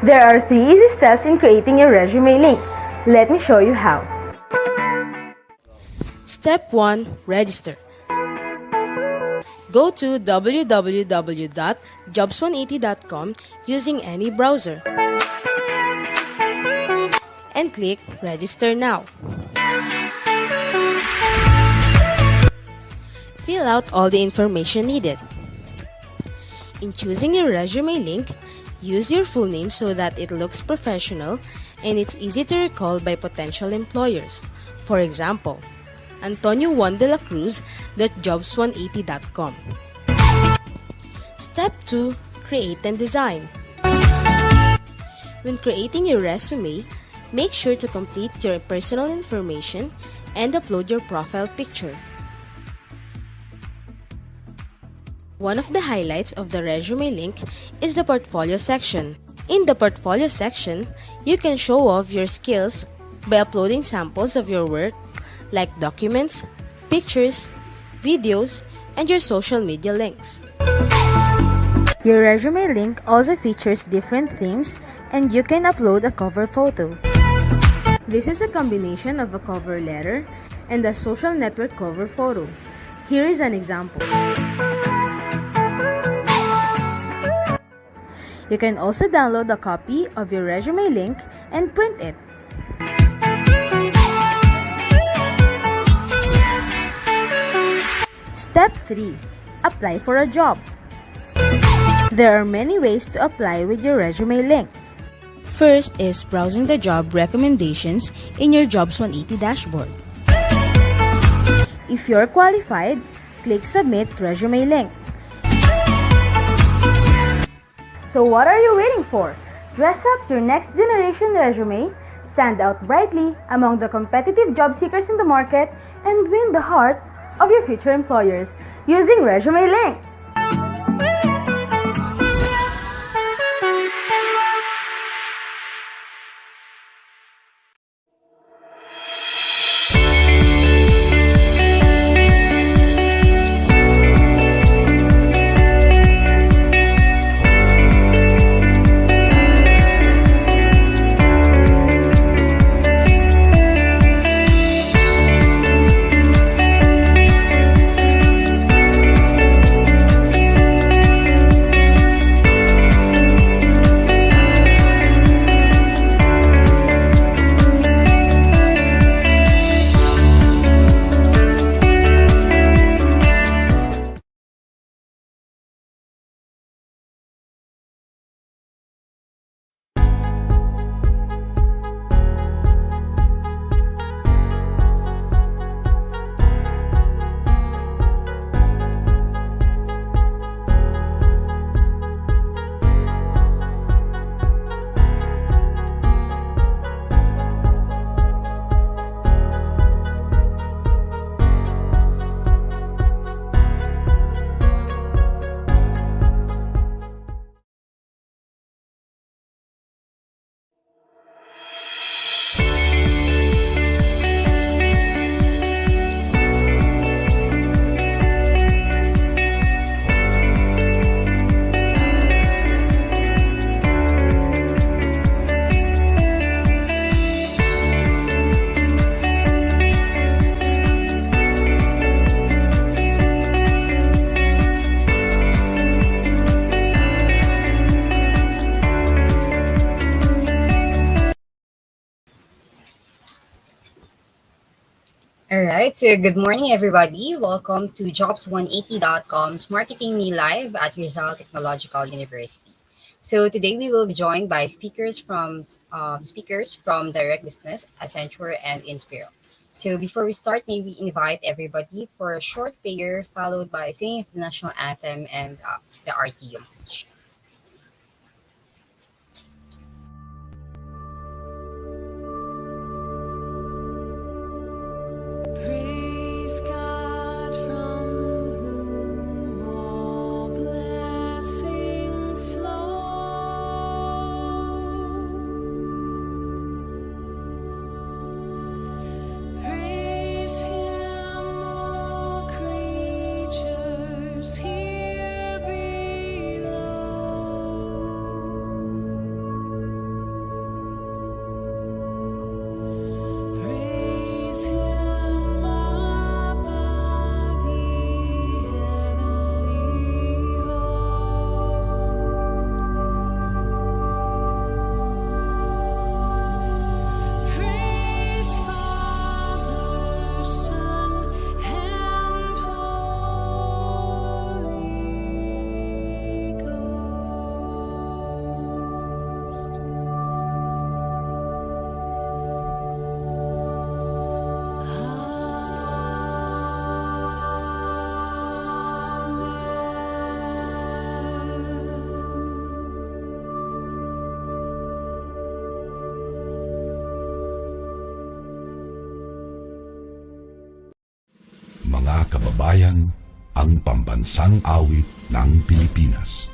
There are 3 easy steps in creating your resume link. Let me show you how. Step 1. Register. Go to www.jobs180.com using any browser and click Register Now. Fill out all the information needed. In choosing your resume link, use your full name so that it looks professional and it's easy to recall by potential employers. For example, Antonio Juan de la Cruz.jobs180.com. Step 2. Create and design. When creating your resume, make sure to complete your personal information and upload your profile picture. One of the highlights of the resume link is the portfolio section. In the portfolio section, you can show off your skills by uploading samples of your work like documents, pictures, videos, and your social media links. Your resume link also features different themes and you can upload a cover photo. This is a combination of a cover letter and a social network cover photo. Here is an example. You can also download a copy of your resume link and print it. Step 3. Apply for a job. There are many ways to apply with your resume link. First is browsing the job recommendations in your Jobs 180 dashboard. If you're qualified, click Submit Resume Link. So what are you waiting for? Dress up your next generation resume, stand out brightly among the competitive job seekers in the market, and win the heart of your future employers using Resume Link. All right, so good morning, everybody. Welcome to Jobs180.com's Marketing Me Live at Rizal Technological University. So today we will be joined by speakers from Direct Business, Accenture, and Inspiro. So before we start, may we invite everybody for a short prayer followed by singing of the national anthem and the RTU march. Praise God from whom all blessings flow. Praise Him, all creatures here below. mga kababayan, ang pambansang awit ng Pilipinas.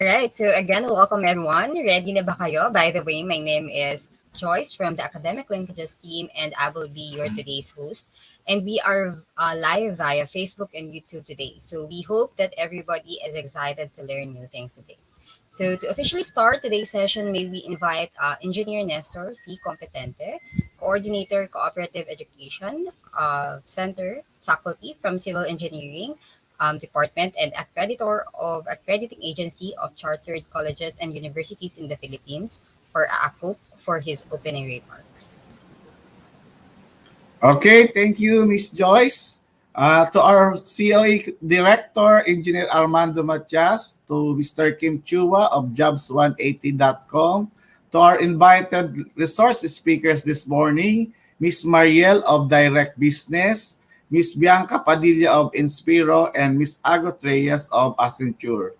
Alright, so again, welcome everyone. Ready na ba kayo? By the way, my name is Joyce from the Academic Linkages team, and I will be your today's host. And we are live via Facebook and YouTube today. So we hope that everybody is excited to learn new things today. So to officially start today's session, may we invite Engineer Nestor C. Competente, Coordinator Cooperative Education Center Faculty from Civil Engineering Department and accreditor of Accrediting Agency of Chartered Colleges and Universities in the Philippines, for AACUP, for his opening remarks. Okay, thank you, Miss Joyce. To our COE Director, Engineer Armando Matias, to Mr. Kim Chua of Jobs180.com, to our invited resource speakers this morning, Miss Mariel of Direct Business, Miss Bianca Padilla of Inspiro, and Miss Agot Reyes of Accenture.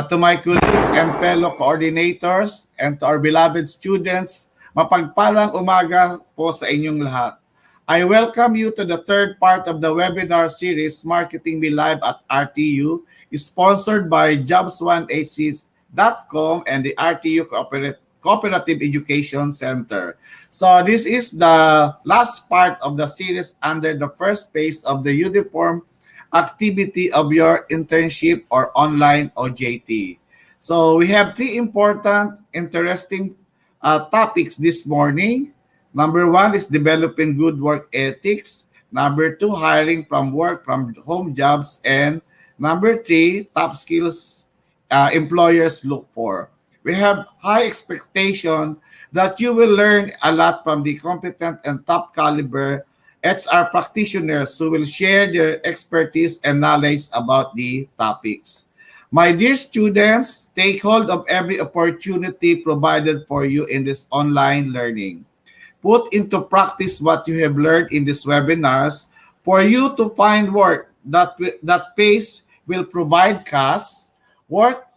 To my colleagues and fellow coordinators, and to our beloved students, mapagpalang umaga po sa inyong lahat. I welcome you to the third part of the webinar series, Marketing Me Live at RTU, sponsored by Jobs180.com and the RTU Cooperative Education Center. So this is the last part of the series under the first phase of the uniform activity of your internship or online OJT. So we have three important, interesting topics this morning. Number one is developing good work ethics. Number two, hiring from work from home jobs. And number three, top skills employers look for. We have high expectation that you will learn a lot from the competent and top caliber HR practitioners who will share their expertise and knowledge about the topics. My dear students, take hold of every opportunity provided for you in this online learning. Put into practice what you have learned in these webinars for you to find work that pays will provide cash, work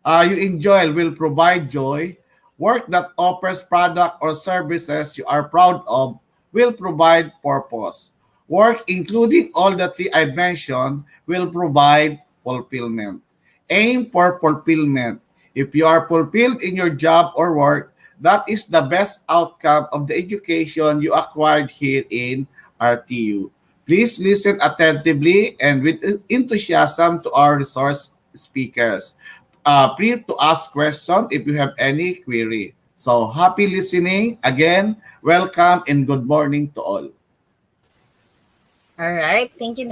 you enjoy will provide joy. Work that offers product or services you are proud of will provide purpose. Work, including all the three I mentioned, will provide fulfillment. Aim for fulfillment. If you are fulfilled in your job or work, that is the best outcome of the education you acquired here in RTU. Please listen attentively and with enthusiasm to our resource speakers. Free to ask questions if you have any query. So happy listening. Again, welcome and good morning to all. All right. Thank you,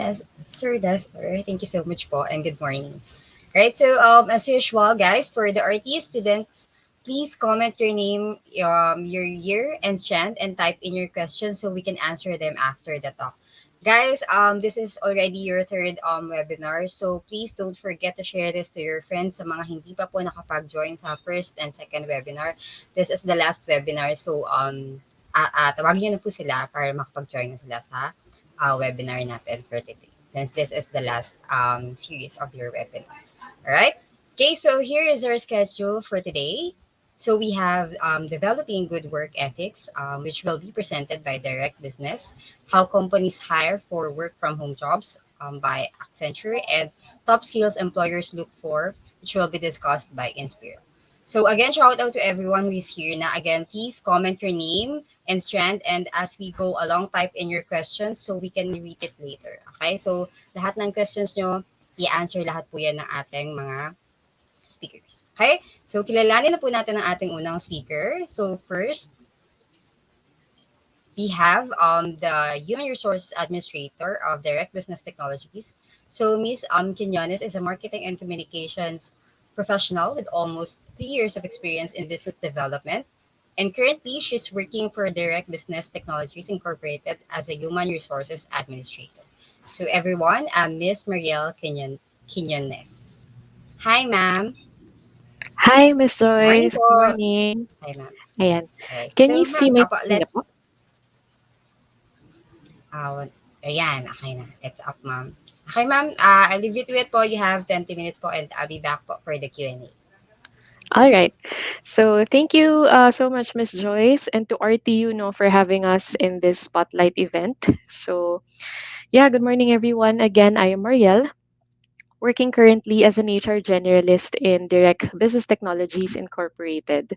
Sir Dester. Thank you so much po and good morning. Right. So as usual, guys, for the RTU students, please comment your name, your year and strand, and type in your questions so we can answer them after the talk. Guys, this is already your third webinar, so please don't forget to share this to your friends sa mga hindi pa po nakapag-join sa first and second webinar. This is the last webinar, so tawagin niyo na po sila para makapag-join na sila sa webinar natin for today, since this is the last series of your webinar. All right. Okay, so here is our schedule for today. So we have developing good work ethics, which will be presented by Direct Business, how companies hire for work from home jobs by Accenture, and top skills employers look for, which will be discussed by Inspire. So again, shout out to everyone who is here. Now again, please comment your name and strand, and as we go along, type in your questions so we can read it later. Okay, so lahat ng questions nyo, i-answer lahat po yan ng ating mga speakers. Okay? So, kilalanin na po natin ang ating unang speaker. So, first, we have the Human Resources Administrator of Direct Business Technologies. So, Ms. Quinones is a marketing and communications professional with almost 3 years of experience in business development. And currently, she's working for Direct Business Technologies Incorporated as a Human Resources Administrator. So, everyone, Ms. Marielle Quinones. Hi, ma'am. Hi, Miss Morning Joyce. Good po. morning. Hi, ma'am. Ayan. Okay. Can So, you see ma'am, my apa, screen na let's, po? ayan, okay na. It's up, ma'am. Okay, ma'am, I'll leave you to it po. You have 20 minutes po and I'll be back po for the Q&A. All right. So thank you so much, Miss Joyce, and to RTU no, for having us in this spotlight event. So yeah, good morning, everyone. Again, I am Marielle, working currently as an HR generalist in Direct Business Technologies Incorporated.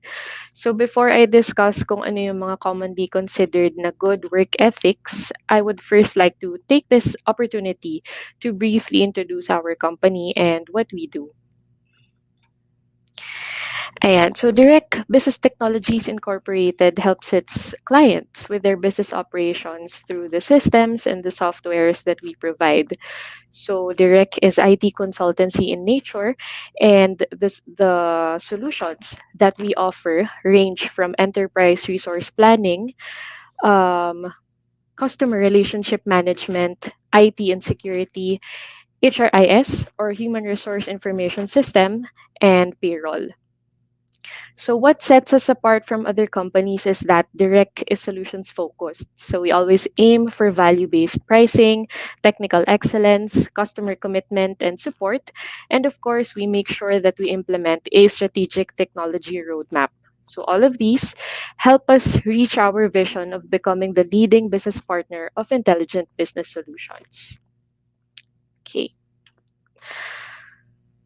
So before I discuss kung ano yung mga commonly considered na good work ethics, I would first like to take this opportunity to briefly introduce our company and what we do. Ayan. So Direct Business Technologies Incorporated helps its clients with their business operations through the systems and the softwares that we provide. So Direct is IT consultancy in nature, and the solutions that we offer range from enterprise resource planning, um, customer relationship management, IT and security, HRIS or Human Resource Information System, and payroll. So what sets us apart from other companies is that Direct is solutions focused. So we always aim for value-based pricing, technical excellence, customer commitment and support. And of course, we make sure that we implement a strategic technology roadmap. So all of these help us reach our vision of becoming the leading business partner of intelligent business solutions. Okay.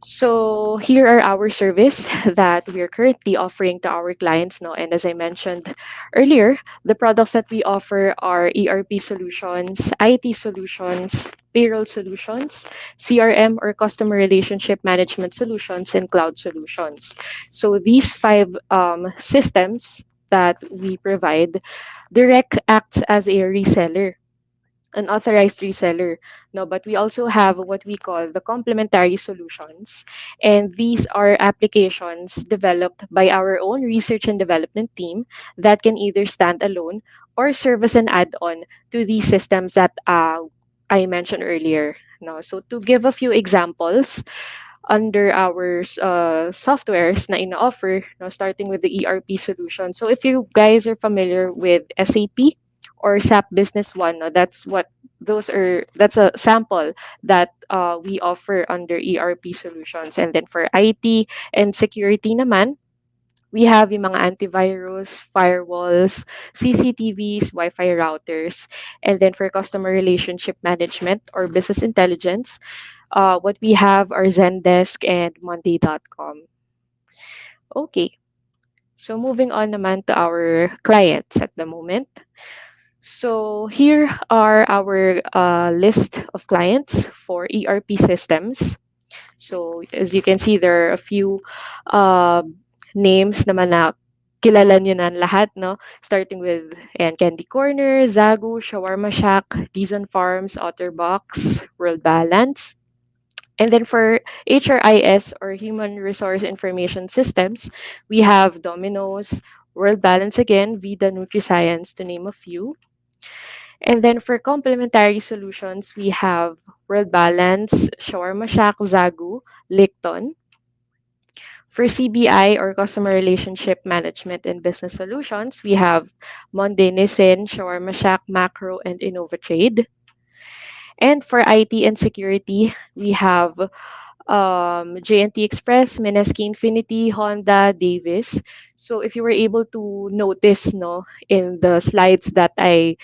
So here are our service that we are currently offering to our clients now. And as I mentioned earlier, the products that we offer are ERP solutions, IT solutions, payroll solutions, CRM or customer relationship management solutions, and cloud solutions. So these five systems that we provide, Direct acts as a reseller. an authorized reseller. No, but we also have what we call the complementary solutions. And these are applications developed by our own research and development team that can either stand alone or serve as an add-on to these systems that I mentioned earlier. No, so to give a few examples, under our softwares na ina-offer, no, starting with the ERP solution. So if you guys are familiar with SAP or SAP Business One, no, that's a sample that we offer under ERP solutions. And then for IT and security naman, we have yung mga antivirus, firewalls, CCTVs, Wi-Fi routers, and then for customer relationship management or business intelligence, what we have are Zendesk and Monday.com. Okay, so moving on naman to our clients at the moment. So here are our list of clients for ERP systems. So as you can see, there are a few uh, names naman na kilala nyo na lahat, no? Starting with Candy Corner, Zagu, Shawarma Shack, Dizon Farms, Otterbox, World Balance. And then for HRIS or Human Resource Information Systems, we have Domino's, World Balance again, Vida NutriScience, to name a few. And then for complementary solutions, we have World Balance, Shawarma Shack, Zagu, Licton. For CBI or Customer Relationship Management and Business Solutions, we have Monday Nissin, Shawarma Shack, Macro, and InnovaTrade. And for IT and security, we have JNT Express, Mineski Infinity, Honda, Davis. So if you were able to notice, no, in the slides that I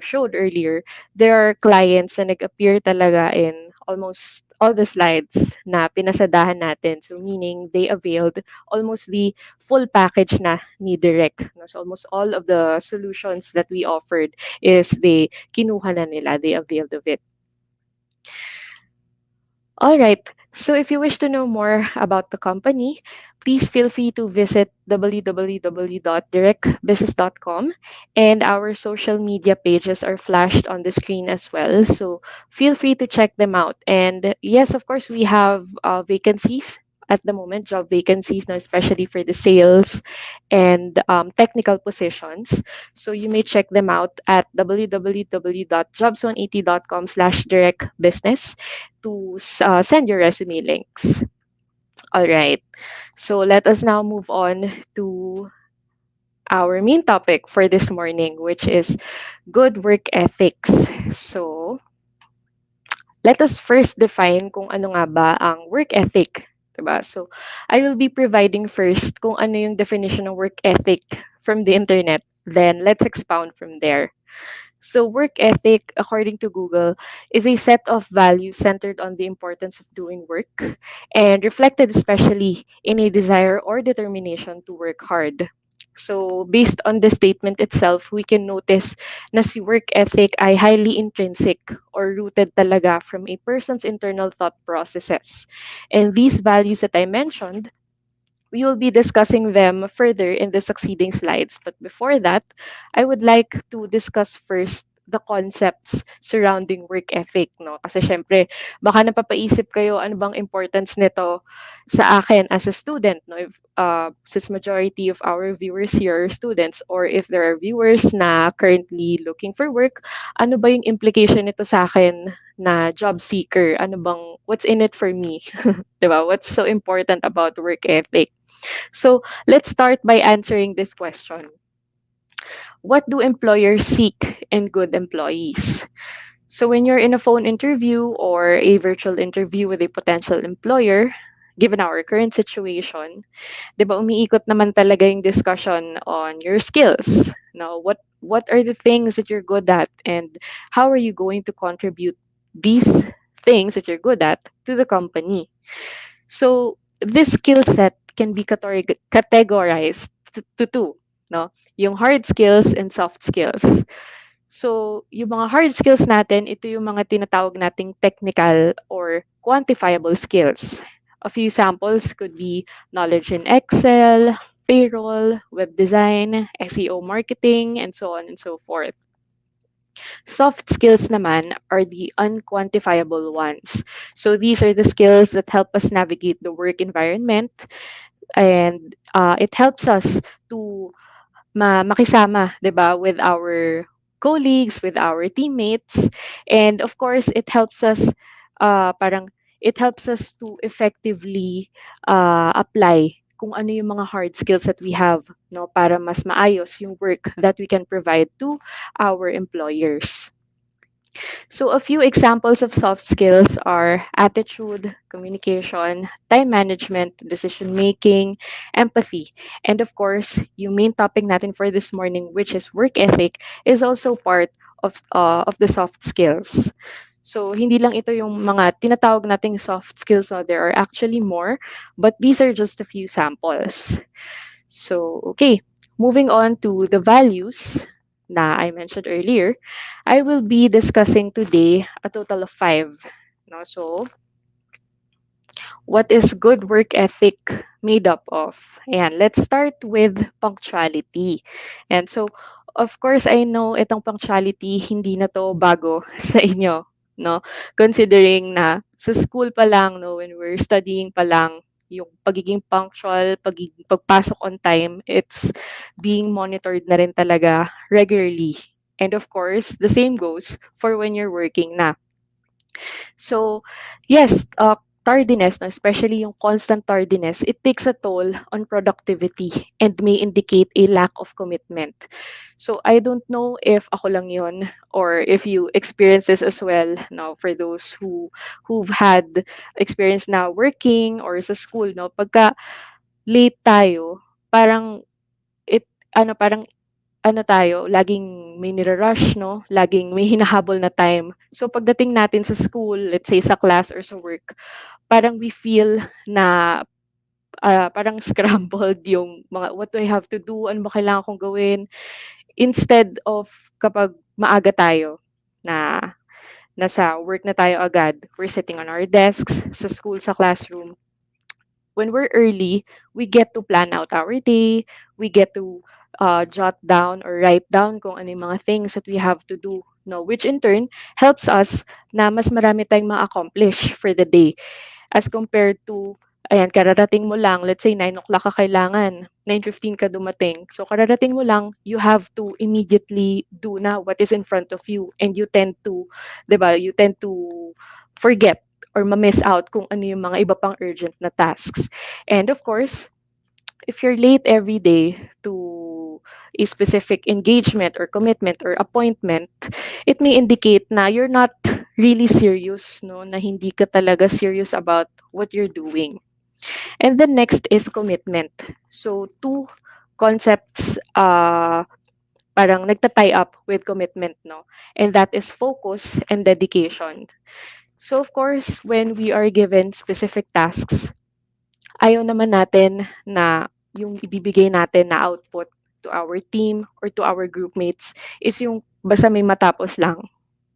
showed earlier, there are clients na nag-appear talaga in almost all the slides na pinasadahan natin. So meaning they availed almost the full package na ni Direct. No? So almost all of the solutions that we offered is they kinuha na nila, they availed of it. All right. So if you wish to know more about the company, please feel free to visit www.directbusiness.com, and our social media pages are flashed on the screen as well. So feel free to check them out. And yes, of course, we have vacancies at the moment, job vacancies, now especially for the sales and technical positions. So you may check them out at www.jobs180.com/direct business to send your resume links. All right. So let us now move on to our main topic for this morning, which is good work ethics. So let us first define kung ano nga ba ang work ethic. Diba? So I will be providing first kung ano yung definition ng work ethic from the internet. Then let's expound from there. So, work ethic, according to Google, is a set of values centered on the importance of doing work and reflected especially in a desire or determination to work hard. So, based on the statement itself, we can notice na si work ethic ay highly intrinsic or rooted talaga from a person's internal thought processes. And these values that I mentioned, we will be discussing them further in the succeeding slides. But before that, I would like to discuss first the concepts surrounding work ethic, no? Kasi syempre, baka napapaisip kayo ano bang importance nito sa akin as a student, no? If, since majority of our viewers here are students, or if there are viewers na currently looking for work, ano ba yung implication nito sa akin na job seeker? Ano bang, what's in it for me? 'Di ba? What's so important about work ethic? So let's start by answering this question. What do employers seek in good employees? So when you're in a phone interview or a virtual interview with a potential employer, given our current situation, 'di ba umiikot naman talaga yung discussion on your skills. Now, what are the things that you're good at, and how are you going to contribute these things that you're good at to the company? So this skill set can be categorized to two, no? Yung hard skills and soft skills. So, yung mga hard skills natin, ito yung mga tinatawag nating technical or quantifiable skills. A few samples could be knowledge in Excel, payroll, web design, SEO marketing, and so on and so forth. Soft skills naman are the unquantifiable ones. So these are the skills that help us navigate the work environment, and it helps us to makisama, 'di ba, with our colleagues, with our teammates, and of course, parang it helps us to effectively apply kung ano yung mga hard skills that we have, no, para mas maayos yung work that we can provide to our employers. So, a few examples of soft skills are attitude, communication, time management, decision making, empathy. And of course, yung main topic natin for this morning, which is work ethic, is also part of the soft skills. So, hindi lang ito yung mga tinatawag nating soft skills. No? There are actually more, but these are just a few samples. So, okay, moving on to the values na I mentioned earlier, I will be discussing today a total of five. No? So, what is good work ethic made up of? And let's start with punctuality. And so, of course, I know itong punctuality, hindi na to bago sa inyo, no? Considering na sa school pa lang, no, when we're studying pa lang, yung pagiging punctual, pagpasok on time, it's being monitored na rin talaga regularly. And of course, the same goes for when you're working na. So, yes, tardiness, no, especially yung constant tardiness, it takes a toll on productivity and may indicate a lack of commitment. So, I don't know if ako lang yon or if you experience this as well, no, for those who've had experience na working or sa school, no, pagka late tayo, parang it parang tayo, laging may nire-rush, no? Laging may hinahabol na time. So pagdating natin sa school, let's say sa class or sa work, parang we feel na parang scrambled yung mga what do I have to do, ano ba kailangan kong gawin, instead of kapag maaga tayo na nasa work na tayo agad, we're sitting on our desks, sa school, sa classroom, when we're early, we get to plan out our day, we get to jot down or write down kung ano yung mga things that we have to do, no, which in turn helps us na mas marami tayong ma-accomplish for the day as compared to, ayan, kararating mo lang, let's say 9 o'clock ka kailangan, 9:15 ka dumating. So, kararating mo lang, you have to immediately do na what is in front of you. And you tend to, di ba, you tend to forget or ma-miss out kung ano yung mga iba pang urgent na tasks. And of course, if you're late every day to a specific engagement or commitment or appointment, it may indicate na you're not really serious, no? Na hindi ka talaga serious about what you're doing. And the next is commitment. So, two concepts parang nagta-tie up with commitment, no? And that is focus and dedication. So, of course, when we are given specific tasks, ayaw naman natin na yung ibibigay natin na output to our team or to our group mates is yung basta may matapos lang,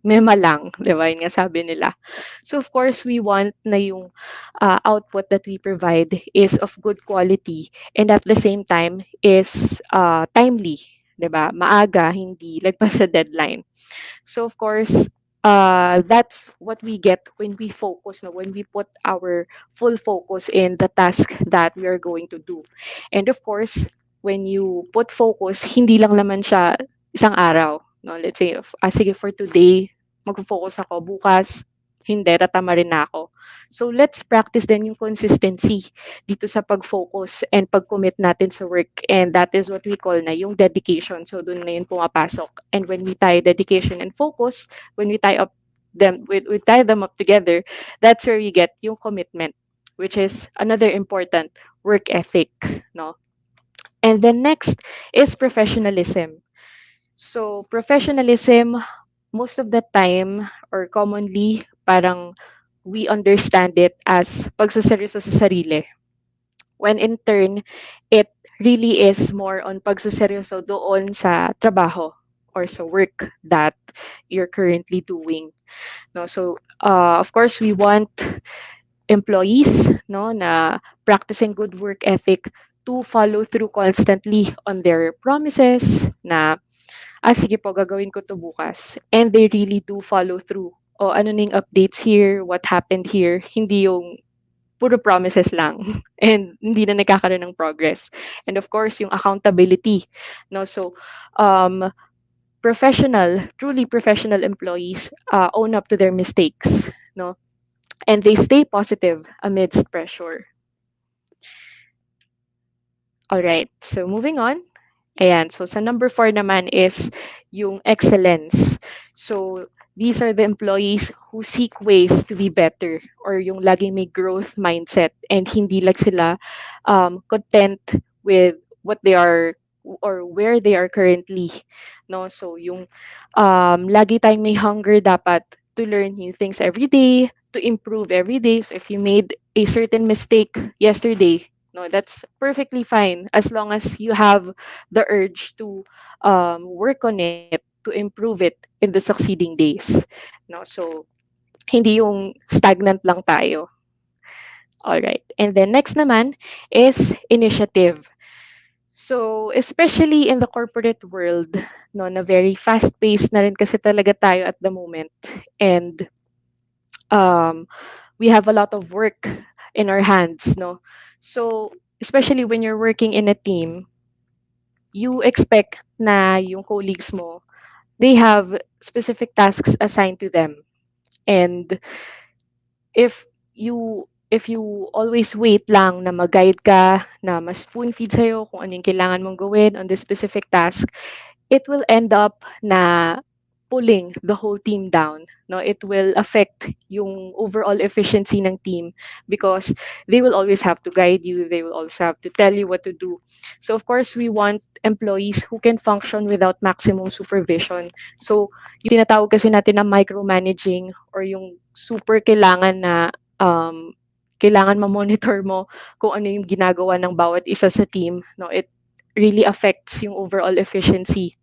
mema lang, 'di ba? Yun nga sabi nila. So of course, we want na yung output that we provide is of good quality and at the same time is timely, 'di ba? Maaga, hindi lagpas sa deadline. So of course, that's what we get when we focus, no? When we put our full focus in the task that we are going to do. And of course, when you put focus, hindi lang naman siya isang araw. No? Let's say, sige for today, mag-focus ako. Bukas, hindi, tatama rin na ako. So let's practice din yung consistency dito sa pag-focus and pag-commit natin sa work. And that is what we call na yung dedication. So doon na yun pumapasok. And when we tie dedication and focus, when we tie up we tie them up together, that's where we get yung commitment, which is another important work ethic, no? And then next is professionalism. So professionalism, most of the time or commonly, parang we understand it as pagsaseryoso sa sarili. When in turn, it really is more on pagsaseryoso doon sa trabaho or sa work that you're currently doing. No, so of course we want employees, no, na practicing good work ethic to follow through constantly on their promises, na sige po, gagawin ko to bukas. And they really do follow through. O ano na yung updates here, what happened here, hindi yung puro promises lang and hindi na nagkakaroon ng progress. And of course, yung accountability, no? So, um, truly professional employees own up to their mistakes, no? And they stay positive amidst pressure. All right. So moving on. Ayan. So sa number 4 naman is yung excellence. So these are the employees who seek ways to be better or yung laging may growth mindset and hindi lang sila content with what they are or where they are currently, no? So yung lagi tayong may hunger dapat to learn new things every day, to improve every day. So if you made a certain mistake yesterday, no, that's perfectly fine as long as you have the urge to work on it to improve it in the succeeding days. No, so hindi yung stagnant lang tayo. All right. And then next naman is initiative. So, especially in the corporate world, no, na very fast-paced na rin kasi talaga tayo at the moment. And um, we have a lot of work in our hands, no? So, especially when you're working in a team, you expect na yung colleagues mo, they have specific tasks assigned to them. And if you always wait lang na mag-guide ka, na ma-spoon feed sa'yo kung ano yung kailangan mong gawin on this specific task, it will end up na pulling the whole team down. No, it will affect yung overall efficiency ng team because they will always have to guide you, they will always have to tell you what to do. So of course we want employees who can function without maximum supervision. So yung tinatawag kasi natin na micromanaging or yung super kailangan ma-monitor mo kung ano yung ginagawa ng bawat isa sa team, no, it really affects yung overall efficiency.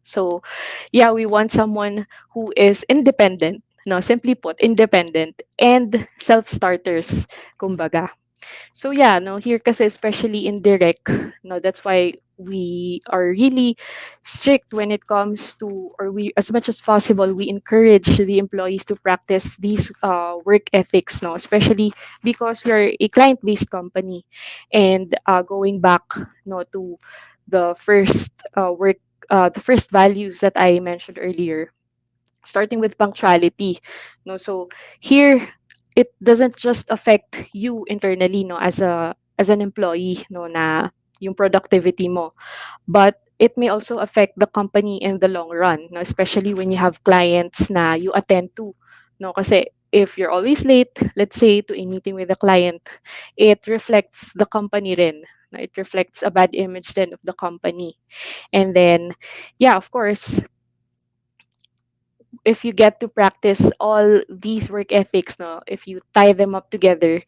So, yeah, we want someone who is independent, no, simply put, independent and self-starters, kumbaga. So yeah, no, here kasi especially in direct, no, that's why we are really strict when it comes to, or we, as much as possible, we encourage the employees to practice these work ethics, no, especially because we are a client-based company, and going back, no, to the first the first values that I mentioned earlier, starting with punctuality, no. So here it doesn't just affect you internally, no, as an employee, no, na yung productivity mo, but it may also affect the company in the long run, no, especially when you have clients na you attend to, no, kasi if you're always late, let's say to a meeting with a client, it reflects the company rin, no, it reflects a bad image then of the company. And then yeah, of course, if you get to practice all these work ethics, no, if you tie them up together,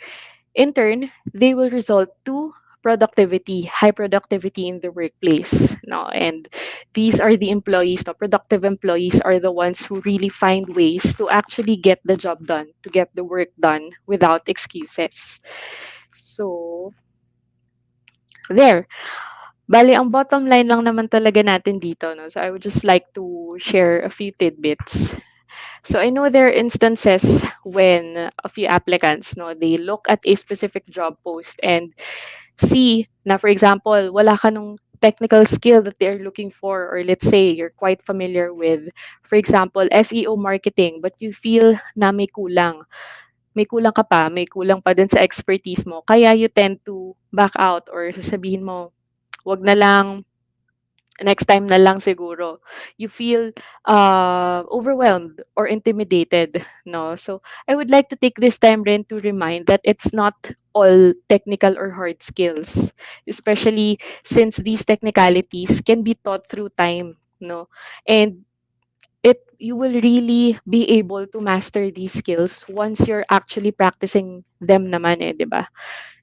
in turn, they will result to productivity, high productivity in the workplace. No, and these are the employees, no, productive employees are the ones who really find ways to actually get the job done, to get the work done without excuses. So, there. Bali, ang bottom line lang naman talaga natin dito, no? So, I would just like to share a few tidbits. So I know there are instances when a few applicants, no, they look at a specific job post and see na, for example, wala ka nung technical skill that they're looking for, or let's say you're quite familiar with, for example, SEO marketing, but you feel na may kulang pa din sa expertise mo, kaya you tend to back out or sasabihin mo, wag na lang, next time na lang siguro. You feel overwhelmed or intimidated, no? So I would like to take this time rin to remind that it's not all technical or hard skills, especially since these technicalities can be taught through time, no? And you will really be able to master these skills once you're actually practicing them naman, eh, 'di ba?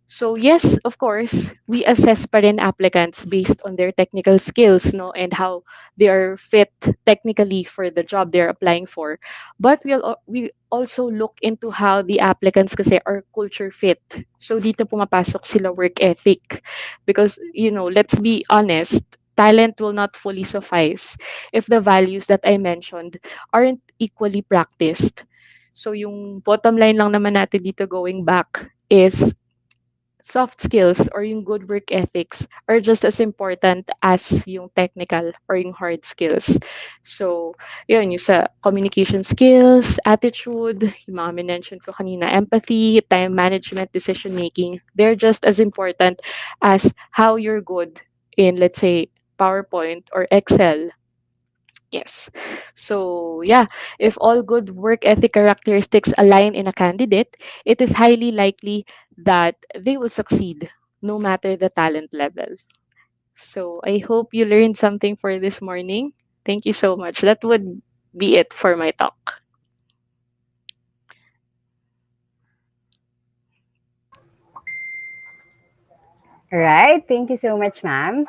So yes, of course, we assess pa rin applicants based on their technical skills, no, and how they are fit technically for the job they're applying for. But we also look into how the applicants kasi are culture fit. So dito pumapasok sila work ethic, because let's be honest. talent will not fully suffice if the values that I mentioned aren't equally practiced. So yung bottom line lang naman natin dito going back is soft skills or yung good work ethics are just as important as yung technical or yung hard skills. So, yun, yung sa communication skills, attitude, yung mga minention ko kanina, empathy, time management, decision making, they're just as important as how you're good in, let's say, PowerPoint or Excel. Yes. So, yeah, if all good work ethic characteristics align in a candidate, it is highly likely that they will succeed no matter the talent level. So, I hope you learned something for this morning. Thank you so much. That would be it for my talk. All right. Thank you so much, ma'am.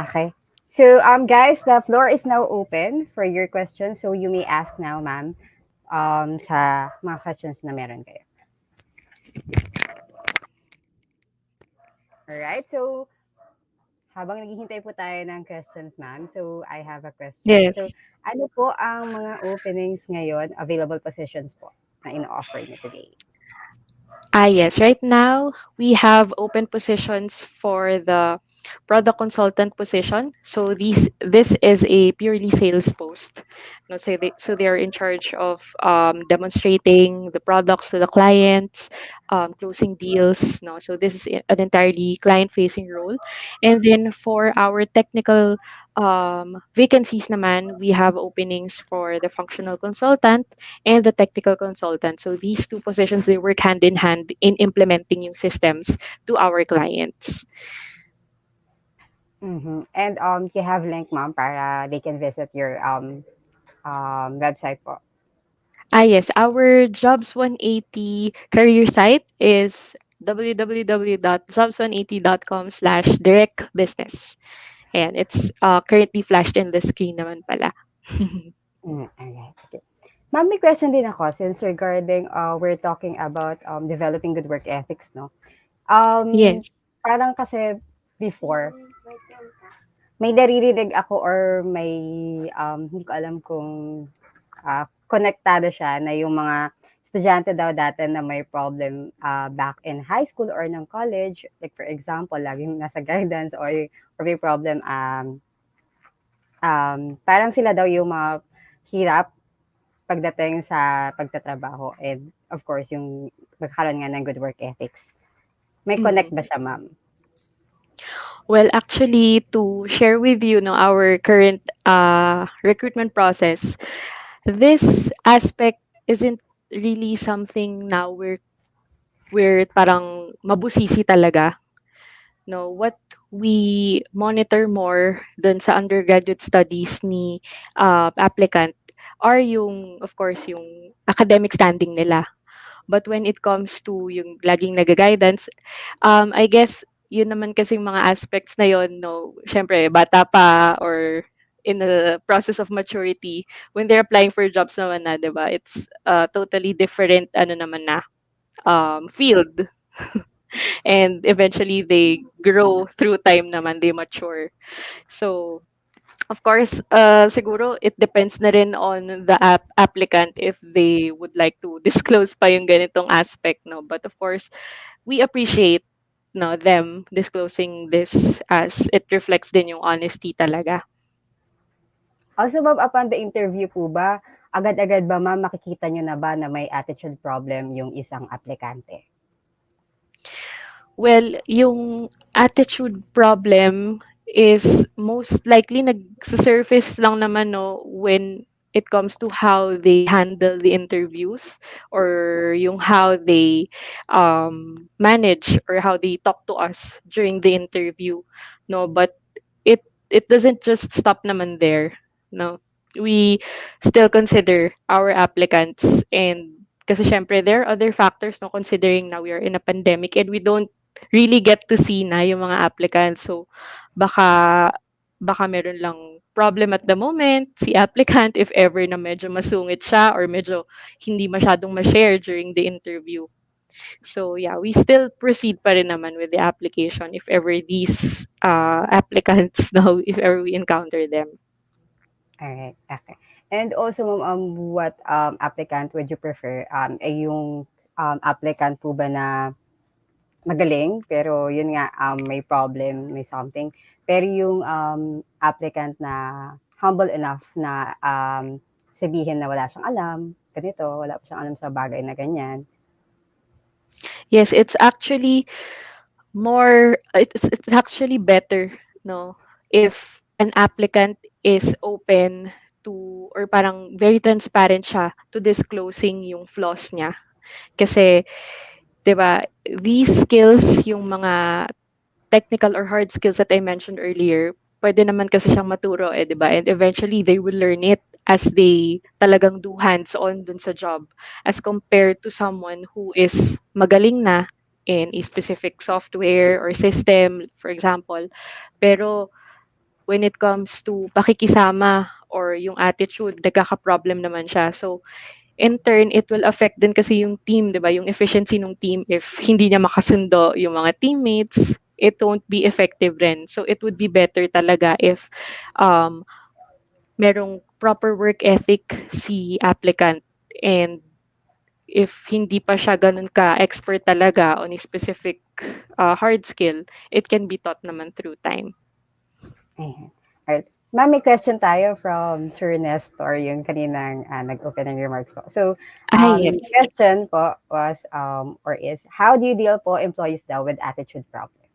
Okay. So, guys, the floor is now open for your questions. So, you may ask now, ma'am, sa mga questions na meron kayo. All right. So, habang naghihintay po tayo ng questions, ma'am, so I have a question. So, Yes. ano po ang mga openings ngayon, available positions po na ino-offer niyo today? Yes. Right now, we have open positions for the product consultant position. So this is a purely sales post. No, so they are in charge of demonstrating the products to the clients, closing deals. No, so this is an entirely client-facing role. And then for our technical vacancies naman, we have openings for the functional consultant and the technical consultant. So these two positions they work hand in hand in implementing yung systems to our clients. Mm-hmm. And you have link, ma'am, para they can visit your website po. Yes, our Jobs 180 career site is www.jobs180.com/direct business. And it's currently flashed in the screen naman pala. Alright, okay. Ma'am, may question din ako since regarding we're talking about developing good work ethics, no? Um, Yes. parang kasi before, may naririnig ako or may hindi ko alam kung konektado siya na yung mga estudyante daw dati na may problem back in high school or ng college, like for example, laging nasa guidance or may problem, parang sila daw yung mga hirap pagdating sa pagtatrabaho and of course yung magkaroon nga ng good work ethics. May connect Mm. ba siya, ma'am? Well, actually, to share with you no, our current recruitment process, this aspect isn't really something now we're parang mabusisi talaga. No, what we monitor more than sa undergraduate studies ni applicant are yung, of course, yung academic standing nila. But when it comes to yung laging nag-guidance, I guess yun naman kasing mga aspects na yun, no, syempre, bata pa or in the process of maturity, when they're applying for jobs naman na, di ba, it's totally different, ano naman na, field. And eventually, they grow through time naman, they mature. So, of course, siguro it depends na rin on the applicant if they would like to disclose pa yung ganitong aspect, no. But of course, we appreciate no them disclosing this as it reflects din yung honesty talaga. Also, ma'am, upon the interview po ba, agad-agad ba, ma'am, makikita nyo na ba na may attitude problem yung isang aplikante? Well, yung attitude problem is most likely nagsa-surface lang naman no when it comes to how they handle the interviews or yung how they manage or how they talk to us during the interview, no, but it doesn't just stop naman there, no. We still consider our applicants, and kasi syempre there are other factors, no, considering now we are in a pandemic and we don't really get to see na yung mga applicants. So baka baka meron lang problem at the moment si applicant if ever na medyo masungit siya or medyo hindi masyadong ma-share during the interview. So yeah, we still proceed pa rin naman with the application if ever these applicants know, if ever we encounter them. All right. Okay. And also, ma'am, what applicant would you prefer? Yung applicant po ba na magaling, pero yun nga, may problem, may something. Pero yung applicant na humble enough na sabihin na wala siyang alam, ganito, wala pa siyang alam sa bagay na ganyan. Yes, it's actually it's actually better, no, if an applicant is open to, or parang very transparent siya to disclosing yung flaws niya. Kasi 'di ba, these skills, yung mga technical or hard skills that I mentioned earlier, pwede naman kasi siyang maturo, eh, 'di ba? And eventually they will learn it as they talagang do hands-on dun sa job, as compared to someone who is magaling na in a specific software or system, for example. Pero when it comes to pakikisama or yung attitude, nagkaka-problem naman siya. So in turn, it will affect din kasi yung team, 'di ba? Yung efficiency ng team, if hindi niya makasundo yung mga teammates, it won't be effective rin. So it would be better talaga if um merong proper work ethic si applicant, and if hindi pa siya ganun ka-expert talaga on a specific hard skill, it can be taught naman through time. Ayan. Alright. Ma'am, may question tayo from Sir Nestor, yung kaninang nag-open ng remarks po. So, Ah, the yes. question po was, or is, how do you deal po employees daw with attitude problem?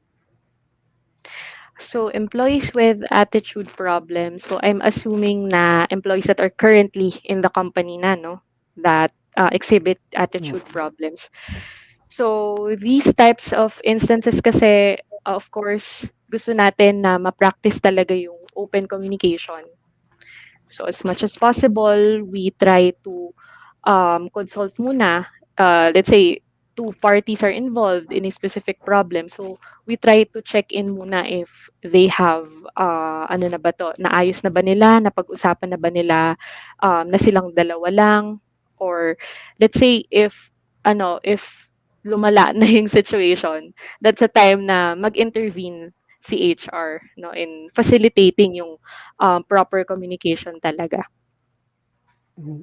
So, employees with attitude problems. So, I'm assuming na employees that are currently in the company na, no, that exhibit Mm. attitude problems. So, these types of instances kasi, of course, gusto natin na ma-practice talaga yung open communication. So, as much as possible, we try to consult muna. Let's say, two parties are involved in a specific problem. So, we try to check in muna if they have, ano na ba to, naayos na ba nila, napag-usapan na ba nila, na silang dalawa lang, or let's say if lumala na yung situation, that's a time na mag-intervene si HR, no, in facilitating yung proper communication talaga. Mhm.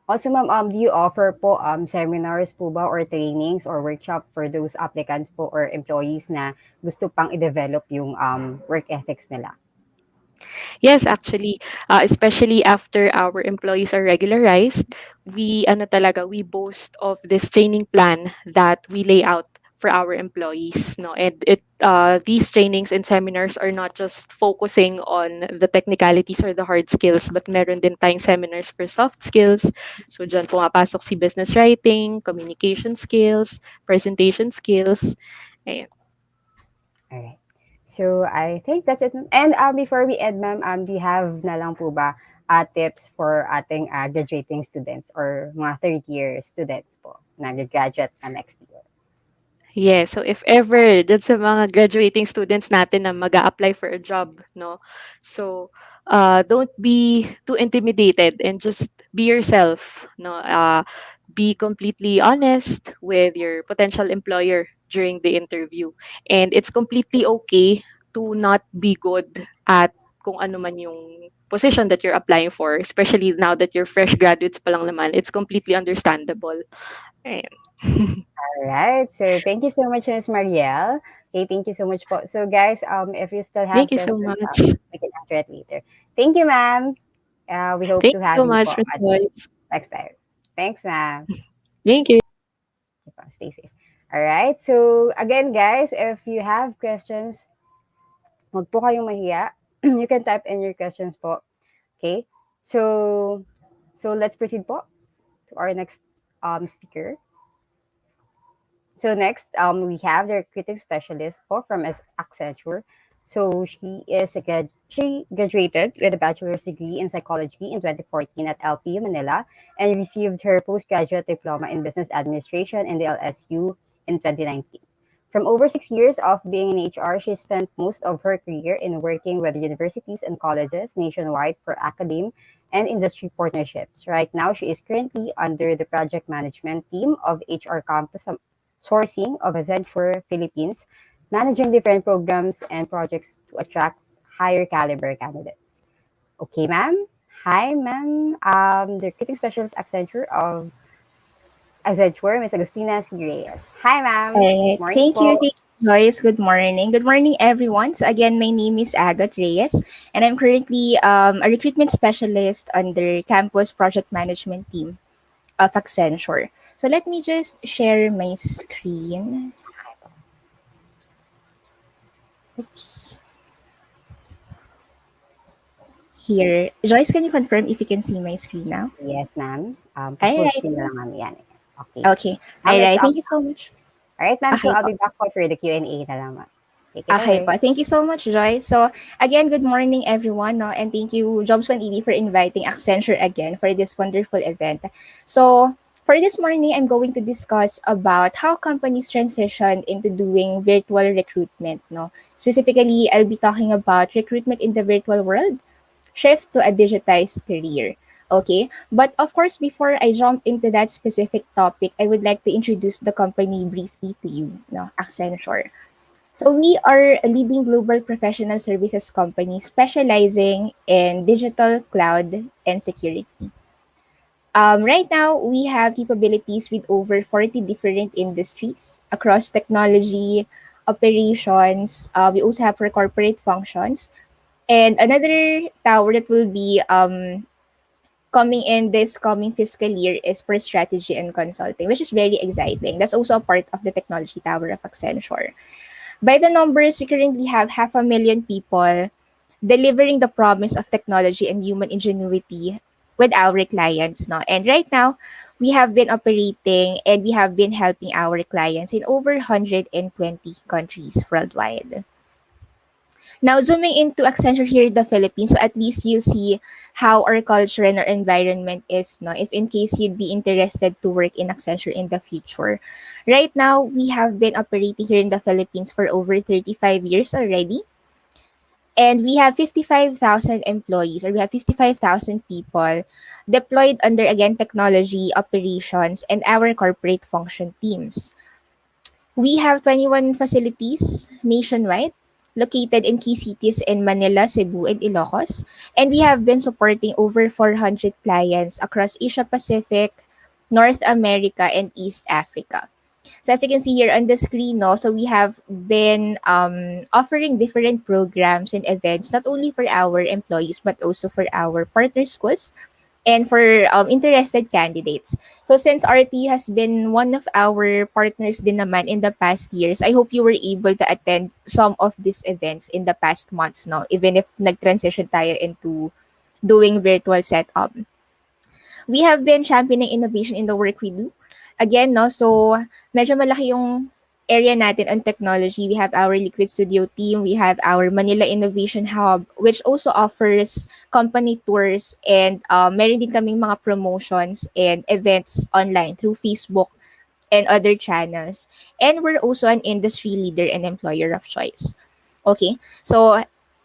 Also, ma'am, do you offer po seminars po ba or trainings or workshop for those applicants po or employees na gusto pang i-develop yung work ethics nila? Yes, actually, especially after our employees are regularized, we boast of this training plan that we lay out for our employees, no. And these trainings and seminars are not just focusing on the technicalities or the hard skills, but meron din tayong seminars for soft skills. So diyan pumapasok si business writing, communication skills, presentation skills. Ayan. Alright. So, I think that's it. And before we end, ma'am, do you have na lang po ba tips for ating graduating students or mga third year students po na graduate na next year? Yeah, so if ever dun sa mga graduating students natin na mag-a-apply for a job, no? So, don't be too intimidated and just be yourself, no? Be completely honest with your potential employer during the interview. And it's completely okay to not be good at kung ano man yung position that you're applying for, especially now that you're fresh graduates pa lang naman. It's completely understandable. Ayan. All right. So, thank you so much, Ms. Marielle. Okay, thank you so much po. So, guys, if you still have Thank you so questions, much. we can answer it later. Thank you, ma'am. We hope Thank to you have so you much, po Miss at Joyce. next time. Thanks, ma'am. Thank you. Stay safe. All right. So, again, guys, if you have questions, huwag po kayong mahiya. You can type in your questions po. Okay? So, let's proceed po to our next speaker. So next, we have the recruiting specialist po from Accenture. So she graduated with a bachelor's degree in psychology in 2014 at LPU Manila and received her postgraduate diploma in business administration in the LSU in 2019. From over 6 years of being in HR, she spent most of her career in working with universities and colleges nationwide for academe and industry partnerships. Right now, she is currently under the project management team of HR Campus sourcing of Accenture Philippines, managing different programs and projects to attract higher caliber candidates. Okay, ma'am. Hi, ma'am. The recruiting specialist Accenture of Accenture, Miss Agustina C. Reyes. Hi, ma'am. Right. Morning po. Thank you, Joyce. Good morning. Good morning, everyone. So again, my name is Agat Reyes, and I'm currently a recruitment specialist under Campus Project Management Team of Accenture. So let me just share my screen. Oops. Here. Joyce, can you confirm if you can see my screen now? Yes, ma'am. All Pa-full right. screen na lang, ma'am. Yan. Okay. Okay. Ma'am, All let's right. Thank you so much. All right, ma'am. So Okay I'll po. be back po for the Q&A na lang, ma'am. Take it Okay away. po. Thank you so much, Joy. So, again, good morning, everyone. No? And thank you, Jobs 180, for inviting Accenture again for this wonderful event. So, for this morning, I'm going to discuss about how companies transition into doing virtual recruitment. No? Specifically, I'll be talking about recruitment in the virtual world, shift to a digitized career. Okay, but of course, before I jump into that specific topic, I would like to introduce the company briefly to you, no, Accenture. So we are a leading global professional services company specializing in digital, cloud, and security. Right now, we have capabilities with over 40 different industries across technology, operations. We also have for corporate functions. And another tower that will be coming in this coming fiscal year is for strategy and consulting, which is very exciting. That's also a part of the technology tower of Accenture. By the numbers, we currently have 500,000 people delivering the promise of technology and human ingenuity with our clients. No? And right now, we have been operating and we have been helping our clients in over 120 countries worldwide. Now, zooming into Accenture here in the Philippines, so at least you see how our culture and our environment is, no? If in case you'd be interested to work in Accenture in the future. Right now, we have been operating here in the Philippines for over 35 years already. And we have 55,000 employees, or we have 55,000 people deployed under, again, technology, operations, and our corporate function teams. We have 21 facilities nationwide, located in key cities in Manila, Cebu, and Ilocos. And we have been supporting over 400 clients across Asia Pacific, North America, and East Africa. So as you can see here on the screen, no, so we have been offering different programs and events, not only for our employees, but also for our partner schools and for interested candidates. So since RT has been one of our partners din naman in the past years, I hope you were able to attend some of these events in the past months, no? Even if nag-transition tayo into doing virtual setup. We have been championing innovation in the work we do. Again, no, so medyo malaki yung area natin on technology. We have our Liquid Studio team. We have our Manila Innovation Hub, which also offers company tours, and meron din kaming mga promotions and events online through Facebook and other channels. And we're also an industry leader and employer of choice. Okay, so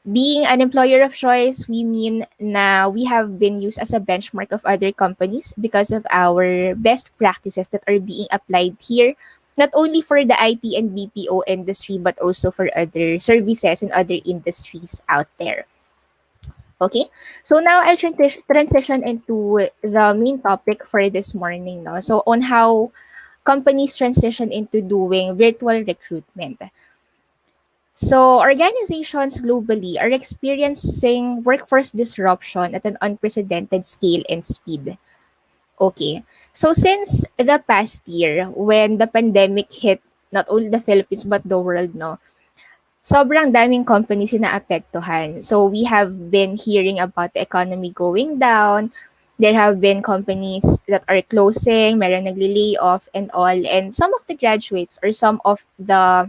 being an employer of choice, we mean na we have been used as a benchmark of other companies because of our best practices that are being applied here, not only for the IT and BPO industry, but also for other services and other industries out there. Okay, so now I'll transition into the main topic for this morning. No? So on how companies transition into doing virtual recruitment. So, organizations globally are experiencing workforce disruption at an unprecedented scale and speed. Okay. So, since the past year, when the pandemic hit not only the Philippines but the world, no, sobrang daming companies yung naapektuhan. So, we have been hearing about the economy going down. There have been companies that are closing, meron nagli-lay off and all. And some of the graduates or some of the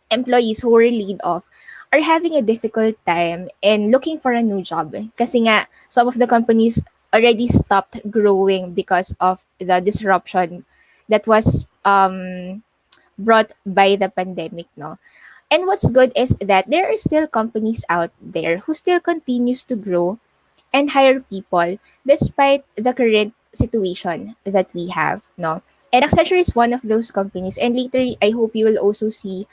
employees who were laid off are having a difficult time in looking for a new job. Kasi nga, some of the companies already stopped growing because of the disruption that was brought by the pandemic, no? And what's good is that there are still companies out there who still continues to grow and hire people despite the current situation that we have, no? And Accenture is one of those companies. And later, I hope you will also see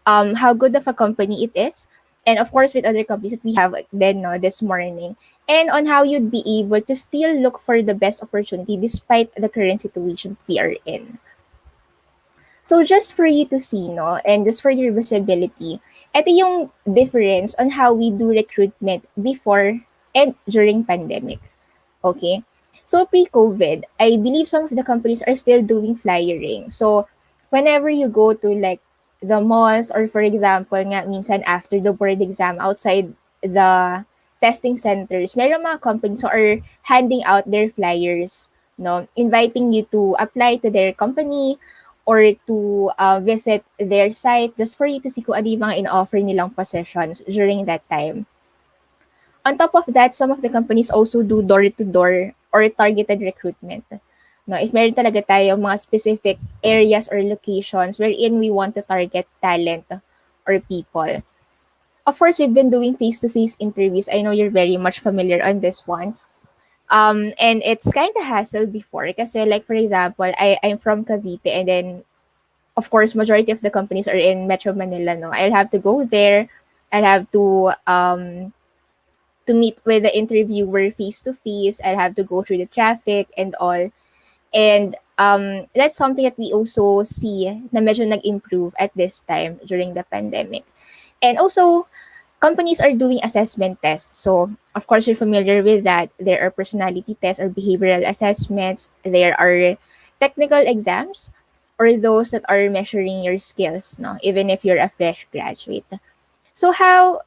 how good of a company it is. And of course, with other companies that we have then no, this morning. And on how you'd be able to still look for the best opportunity despite the current situation we are in. So just for you to see, no, and just for your visibility, ito yung difference on how we do recruitment before and during pandemic. Okay. So pre-COVID, I believe some of the companies are still doing flyering. So whenever you go to like the malls or for example nga minsan after the board exam outside the testing centers, meron mga companies who are handing out their flyers, no, inviting you to apply to their company or to visit their site just for you to see kung ano yung mga in-offer nilang positions during that time. On top of that, some of the companies also do door-to-door or targeted recruitment. No, if meron talaga tayo mga specific areas or locations wherein we want to target talent or people. Of course, we've been doing face-to-face interviews. I know you're very much familiar on this one. And it's kind of hassle before kasi like for example, I'm from Cavite and then of course majority of the companies are in Metro Manila, no. I'll have to go there. I'll have to meet with the interviewer face to face. I'll have to go through the traffic and all. And that's something that we also see na medyo nag-improve at this time during the pandemic. And also, companies are doing assessment tests. So, of course, you're familiar with that. There are personality tests or behavioral assessments. There are technical exams or those that are measuring your skills, no? Even if you're a fresh graduate. So, how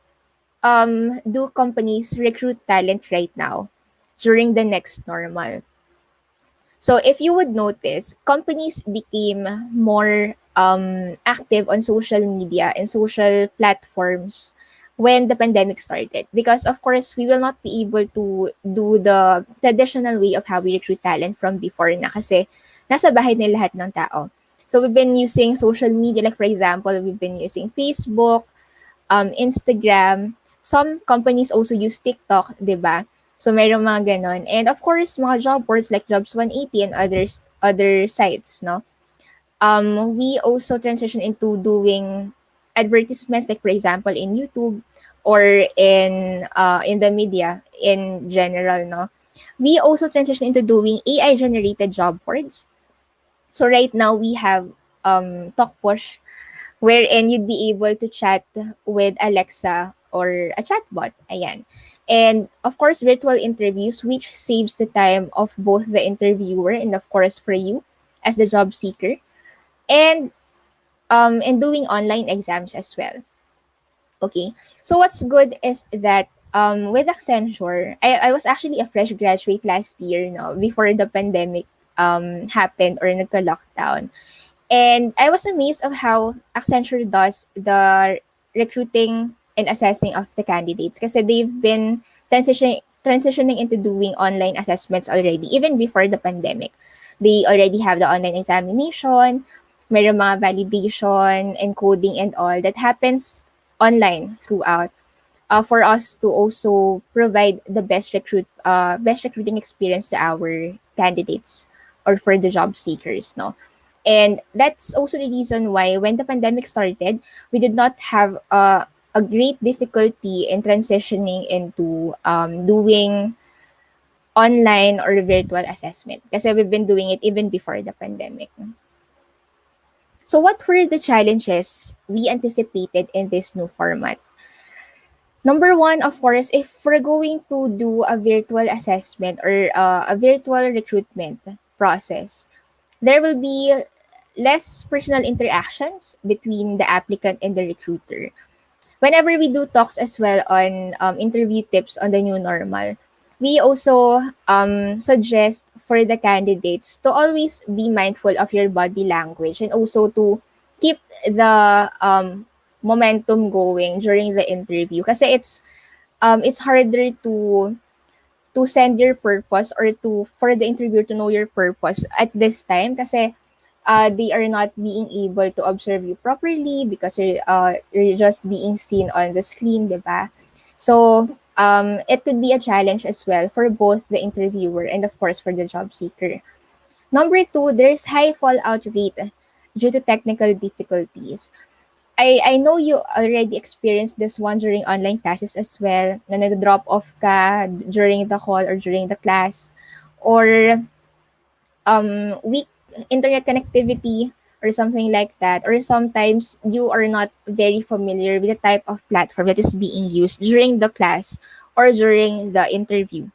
do companies recruit talent right now during the next normal? So if you would notice, companies became more active on social media and social platforms when the pandemic started. Because of course, we will not be able to do the traditional way of how we recruit talent from before na kasi nasa bahay na lahat ng tao. So we've been using social media, like for example, we've been using Facebook, Instagram. Some companies also use TikTok, 'di ba? So merong mga ganon. And of course, mga job boards like Jobs 180 and other sites, no? We also transition into doing advertisements, like for example in YouTube or in the media in general, no? We also transition into doing AI generated job boards. So right now we have Talk Push wherein you'd be able to chat with Alexa or a chatbot. Ayan. And of course, virtual interviews, which saves the time of both the interviewer and of course for you as the job seeker. And doing online exams as well. Okay. So what's good is that with Accenture, I was actually a fresh graduate last year, no, before the pandemic happened or nagka-lockdown. And I was amazed of how Accenture does the recruiting and assessing of the candidates kasi they've been transitioning into doing online assessments already even before the pandemic. They already have the online examination, mayroong mga validation and coding and all that happens online throughout for us to also provide the best recruiting experience to our candidates or for the job seekers, no. And that's also the reason why when the pandemic started, we did not have a great difficulty in transitioning into doing online or virtual assessment kasi we've been doing it even before the pandemic. So what were the challenges we anticipated in this new format? Number one, of course, if we're going to do a virtual assessment or a virtual recruitment process, there will be less personal interactions between the applicant and the recruiter. Whenever we do talks as well on interview tips on the new normal, we also suggest for the candidates to always be mindful of your body language and also to keep the momentum going during the interview kasi it's harder to send your purpose or to for the interviewer to know your purpose at this time kasi they are not being able to observe you properly because you're just being seen on the screen, diba? So it could be a challenge as well for both the interviewer and of course for the job seeker. Number two, there's high fallout rate due to technical difficulties. I know you already experienced this one during online classes as well, na nag-drop off ka during the call or during the class, or weak internet connectivity or something like that, or sometimes you are not very familiar with the type of platform that is being used during the class or during the interview.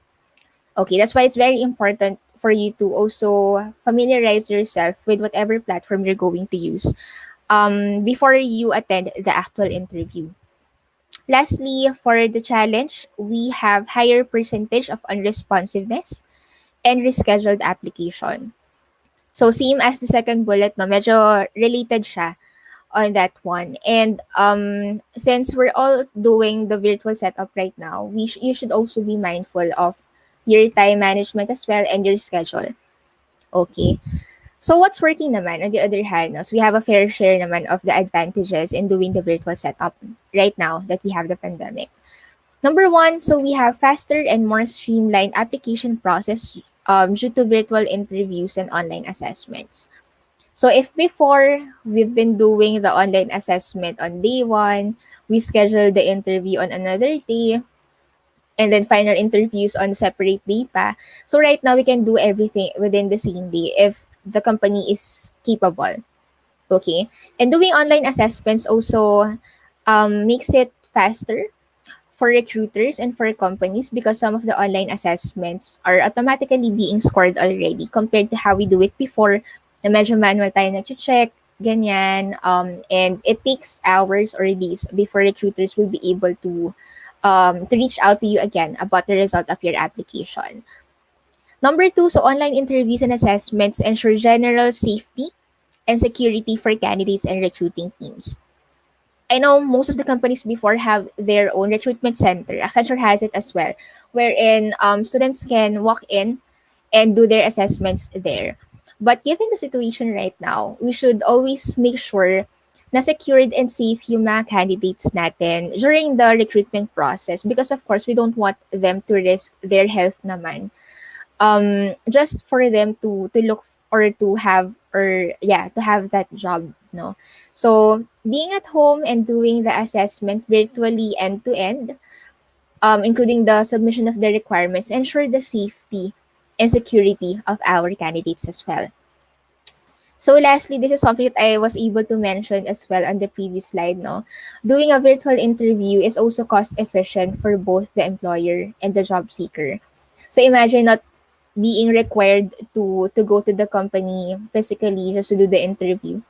Okay, that's why it's very important for you to also familiarize yourself with whatever platform you're going to use before you attend the actual interview. Lastly, for the challenge, we have higher percentage of unresponsiveness and rescheduled application. So same as the second bullet, no, medyo related siya on that one. And since we're all doing the virtual setup right now, you should also be mindful of your time management as well and your schedule. Okay. So what's working naman on the other hand? No? So we have a fair share naman of the advantages in doing the virtual setup right now that we have the pandemic. Number one, so we have faster and more streamlined application process due to virtual interviews and online assessments. So if before we've been doing the online assessment on day one, we schedule the interview on another day, and then final interviews on separate day pa. So right now we can do everything within the same day if the company is capable. Okay. And doing online assessments also makes it faster for recruiters and for companies because some of the online assessments are automatically being scored already compared to how we do it before na medyo manual tayo nag-check, ganyan. And it takes hours or days before recruiters will be able to reach out to you again about the result of your application. Number two, so online interviews and assessments ensure general safety and security for candidates and recruiting teams. I know most of the companies before have their own recruitment center. Accenture has it as well, wherein students can walk in and do their assessments there. But given the situation right now, we should always make sure na secured and safe yung mga candidates natin during the recruitment process because of course we don't want them to risk their health naman just for them to look or to have or yeah to have that job, no. So being at home and doing the assessment virtually end to end, including the submission of the requirements, ensure the safety and security of our candidates as well. So lastly, this is something that I was able to mention as well on the previous slide, no. Doing a virtual interview is also cost efficient for both the employer and the job seeker. So imagine not being required to go to the company physically just to do the interview.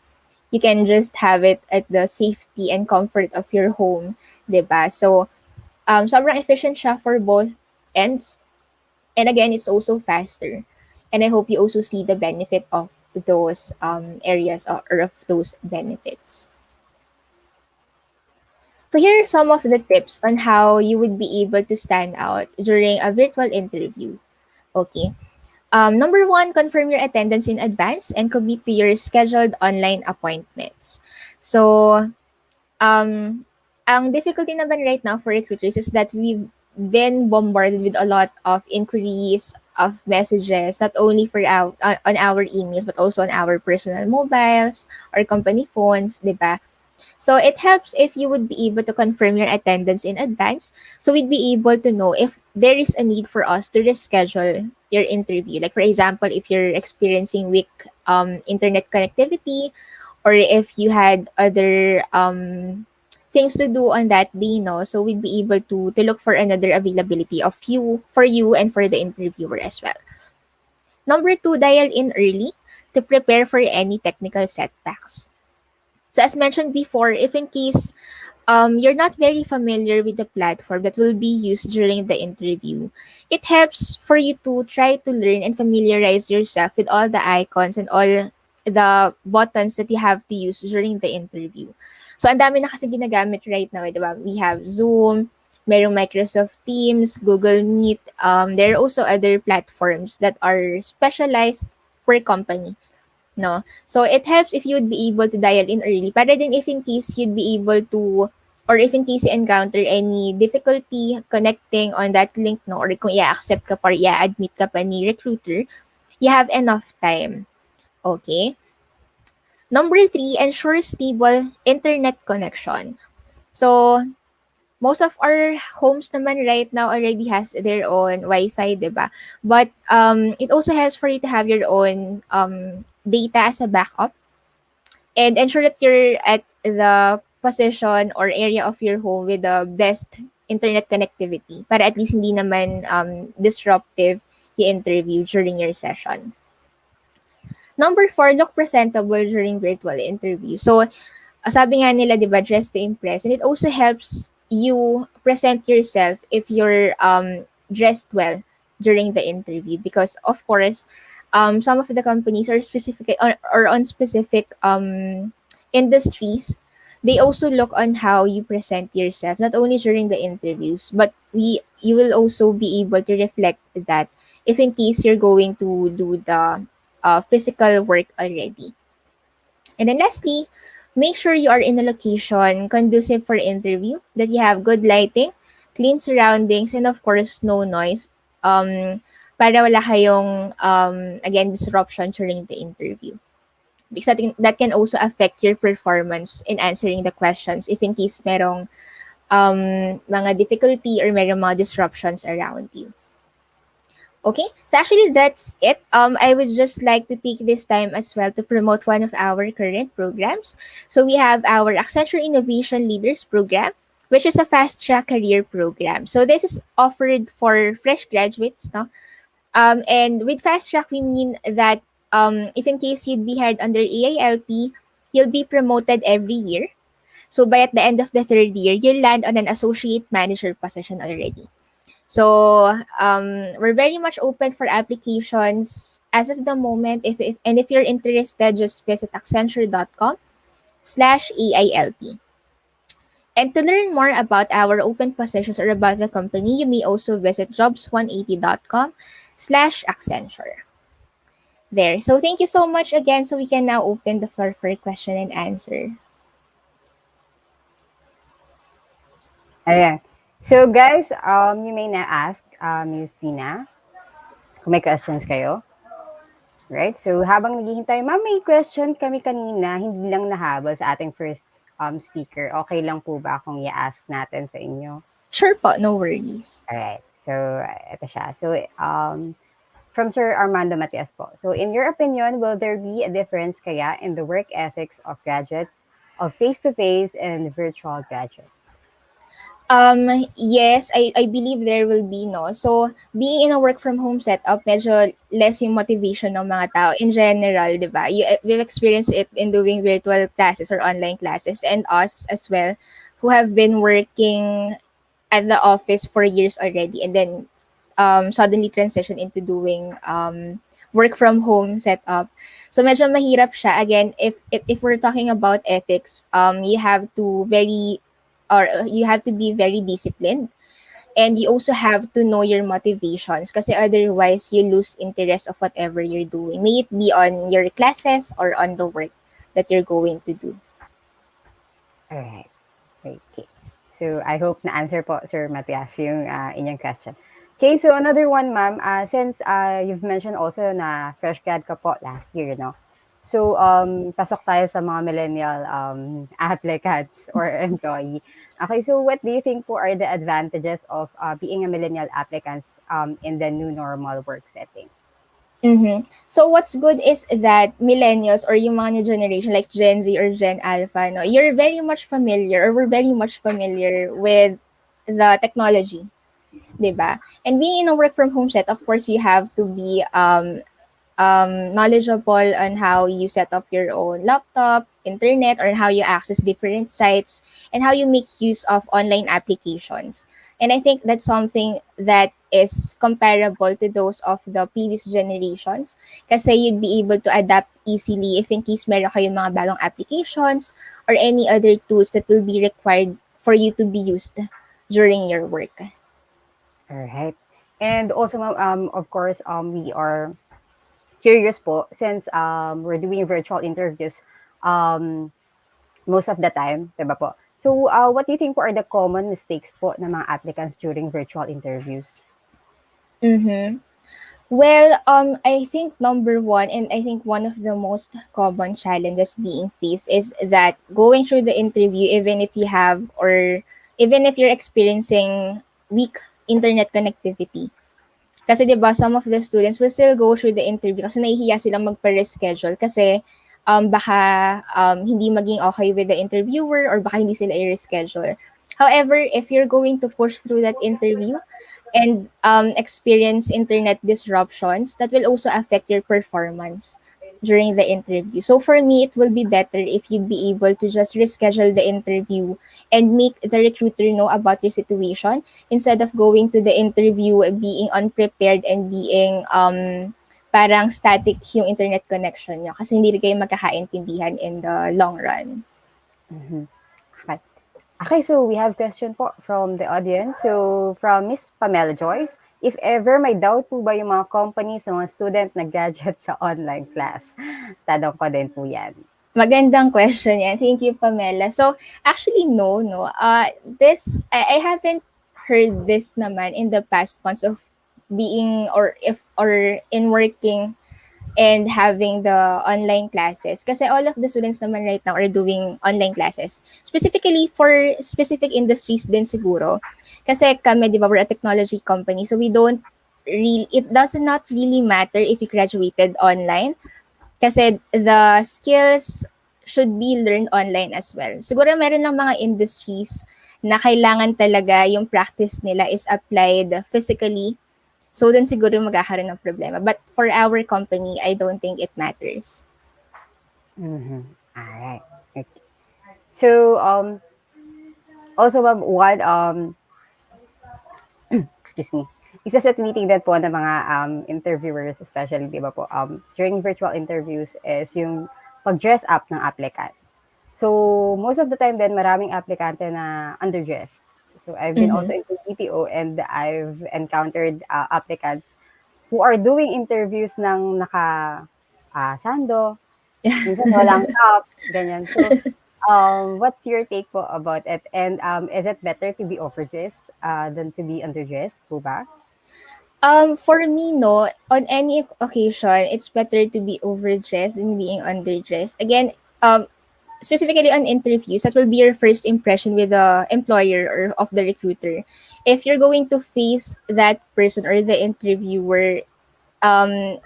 You can just have it at the safety and comfort of your home, 'di ba? So sobrang efficient siya for both ends. And again, it's also faster. And I hope you also see the benefit of those areas or of those benefits. So here are some of the tips on how you would be able to stand out during a virtual interview. Okay. Number one, confirm your attendance in advance and commit to your scheduled online appointments. So, ang difficulty naman right now for recruiters is that we've been bombarded with a lot of inquiries of messages, not only for on our emails, but also on our personal mobiles or company phones, di ba? So it helps if you would be able to confirm your attendance in advance. So we'd be able to know if there is a need for us to reschedule your interview. Like for example, if you're experiencing weak internet connectivity, or if you had other things to do on that day, no. So we'd be able to look for another availability of you for you and for the interviewer as well. Number two, dial in early to prepare for any technical setbacks. So as mentioned before, if in case you're not very familiar with the platform that will be used during the interview, it helps for you to try to learn and familiarize yourself with all the icons and all the buttons that you have to use during the interview. So ang dami na kasi ginagamit right now, di ba? We have Zoom, merong Microsoft Teams, Google Meet. There are also other platforms that are specialized per company. No? So it helps if you would be able to dial in early para din if in case you'd be able to or if in case you encounter any difficulty connecting on that link, no, or kung i-accept ka pa or i-admit ka pa ni recruiter, you have enough time. Okay. Number three, ensure stable internet connection. So, most of our homes naman right now already has their own Wi-Fi, diba? But it also helps for you to have your own data as a backup and ensure that you're at the position or area of your home with the best internet connectivity para at least hindi naman disruptive yung interview during your session. Number four, look presentable during virtual interview. So, sabi nga nila, di ba, dress to impress. And it also helps you present yourself if you're dressed well during the interview. Because, of course, some of the companies are specific or on specific industries. They also look on how you present yourself, not only during the interviews, but you will also be able to reflect that if in case you're going to do the physical work already. And then lastly, make sure you are in a location conducive for interview, that you have good lighting, clean surroundings, and of course, no noise. Para wala kayong, again, disruption during the interview. Because that can also affect your performance in answering the questions if in case merong mga difficulty or merong mga disruptions around you. Okay, so actually that's it. I would just like to take this time as well to promote one of our current programs. So we have our Accenture Innovation Leaders Program, which is a fast track career program. So this is offered for fresh graduates, no? And with fast track, we mean that if in case you'd be hired under AILP, you'll be promoted every year. So by at the end of the third year, you'll land on an associate manager position already. So we're very much open for applications as of the moment. If you're interested, just visit accenture.com/AILP. And to learn more about our open positions or about the company, you may also visit jobs180.com/Accenture. There. So thank you so much again. So we can now open the floor for question and answer. Ayan. So guys, you may now ask Ms. Tina kung may questions kayo. Right? So habang naghihintay, ma'am, may question kami kanina, hindi lang nahabol sa ating first speaker. Okay lang po ba kung i-ask natin sa inyo? Sure po, no worries. Alright. So, ito siya. So, from Sir Armando Matias po. So, in your opinion, will there be a difference kaya in the work ethics of graduates of face-to-face and virtual graduates? Yes, I believe there will be, no? So, being in a work from home setup, medyo less yung motivation ng mga tao in general, di ba? We've experienced it in doing virtual classes or online classes, and us as well, who have been working at the office for years already and then suddenly transition into doing work from home setup. So medyo mahirap siya. Again, if we're talking about ethics, you have to be very disciplined, and you also have to know your motivations kasi otherwise you lose interest of whatever you're doing, may it be on your classes or on the work that you're going to do. Alright. Okay. So, I hope na-answer po, Sir Matias, yung inyong question. Okay, so another one, ma'am. Since you've mentioned also na fresh grad ka po last year, no? So, pasok tayo sa mga millennial applicants or employee. Okay, so what do you think po are the advantages of being a millennial applicants in the new normal work setting? Mm-hmm. So what's good is that millennials or yung mga new generation like Gen Z or Gen Alpha, no, you're very much familiar or we're very much familiar with the technology, 'di ba? And being in a work from home set, of course, you have to be knowledgeable on how you set up your own laptop, internet, or how you access different sites, and how you make use of online applications. And I think that's something that is comparable to those of the previous generations kasi you'd be able to adapt easily if in case meron kayong mga bagong applications or any other tools that will be required for you to be used during your work. All right. And also, of course, we are curious po since we're doing virtual interviews most of the time, diba po? So, what do you think po are the common mistakes po ng mga applicants during virtual interviews? Mm-hmm. Well, I think number one, and I think one of the most common challenges being faced is that going through the interview, even if you have, or even if you're experiencing weak internet connectivity. Kasi 'di ba some of the students will still go through the interview kasi nahihiya silang magpa-reschedule kasi baka hindi maging okay with the interviewer or baka hindi sila i-reschedule. However, if you're going to push through that interview and experience internet disruptions, that will also affect your performance during the interview. So for me, it will be better if you'd be able to just reschedule the interview and make the recruiter know about your situation instead of going to the interview being unprepared and being parang static yung internet connection nyo kasi hindi kayo magkakaintindihan in the long run. Mhm. Okay. Okay, so we have question po from the audience. So, from Miss Pamela Joyce, if ever may doubt po ba yung mga company sa mga student na graduate sa online class? Tanong ko din po yan. Magandang question yan. Thank you, Pamela. So, actually, no. I haven't heard this naman in the past months of being or in working and having the online classes. Kasi all of the students naman right now are doing online classes. Specifically for specific industries din siguro. Kasi kami, di ba, we're a technology company. So it does not really matter if you graduated online kasi the skills should be learned online as well. Siguro meron lang mga industries na kailangan talaga yung practice nila is applied physically. So, dun siguro magkakaroon ng problema. But for our company, I don't think it matters. Mm-hmm. All right. Okay. So, also, ma'am, what, excuse me, isa sa tinitingnan po ng mga interviewers, especially, di ba po, during virtual interviews is yung pag-dress up ng applicant. So, most of the time then, maraming aplikante na underdressed. So, I've been also into BPO and I've encountered applicants who are doing interviews ng sando, minsan walang top, ganyan. So, what's your take po about it? And is it better to be overdressed than to be underdressed po ba? For me, no, on any occasion, it's better to be overdressed than being underdressed. Again, specifically on interviews, that will be your first impression with the employer or of the recruiter. If you're going to face that person or the interviewer na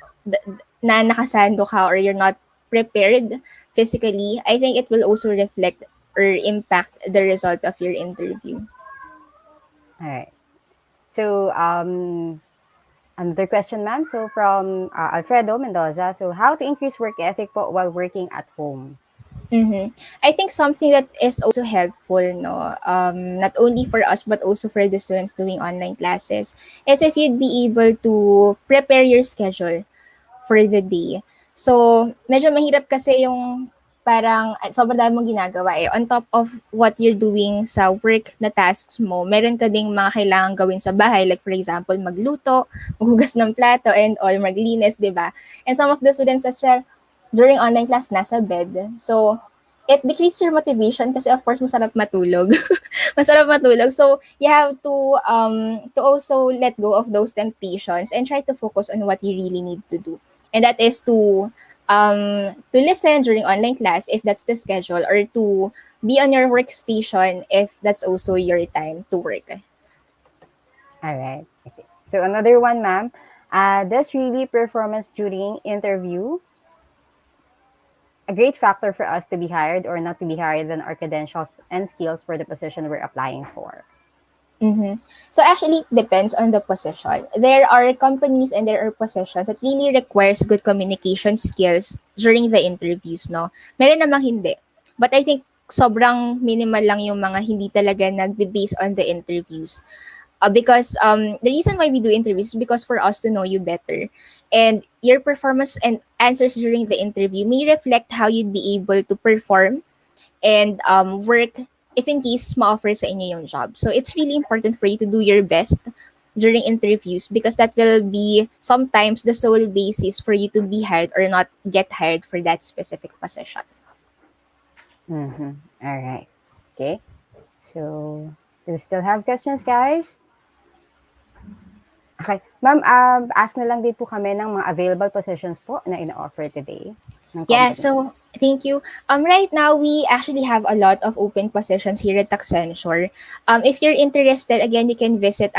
nakasando ka or you're not prepared physically, I think it will also reflect or impact the result of your interview. All right. So, another question, ma'am. So, from Alfredo Mendoza. So, how to increase work ethic po while working at home? I think something that is also helpful, no, not only for us but also for the students doing online classes, is if you'd be able to prepare your schedule for the day. So, medyo mahirap kasi yung parang sobrang dami mong ginagawa eh. On top of what you're doing sa work na tasks mo, meron ka ding mga kailangan gawin sa bahay. Like for example, magluto, maghugas ng plato, and all, maglinis, di ba? And some of the students as well, during online class, nasa bed. So, it decreases your motivation kasi of course masarap matulog. Masarap matulog. So, you have to also let go of those temptations and try to focus on what you really need to do. And that is to listen during online class if that's the schedule or to be on your workstation if that's also your time to work. All right. Okay. So, another one, ma'am. Does really performance during interview a great factor for us to be hired or not to be hired than our credentials and skills for the position we're applying for? So actually, it depends on the position. There are companies and there are positions that really requires good communication skills during the interviews, no? Meron namang hindi. But I think sobrang minimal lang yung mga hindi talaga nagbe-base on the interviews. Because the reason why we do interviews is because for us to know you better. And your performance and answers during the interview may reflect how you'd be able to perform and work if in case ma-offer sa inyo yung job. So it's really important for you to do your best during interviews because that will be sometimes the sole basis for you to be hired or not get hired for that specific position. Mm-hmm. All right. Okay. So, do we still have questions, guys? Okay. Ma'am, ask na lang din po kami ng mga available positions po na ino-offer today ng Yeah, company. so thank you. Right now we actually have a lot of open positions here at Accenture. If you're interested, again, you can visit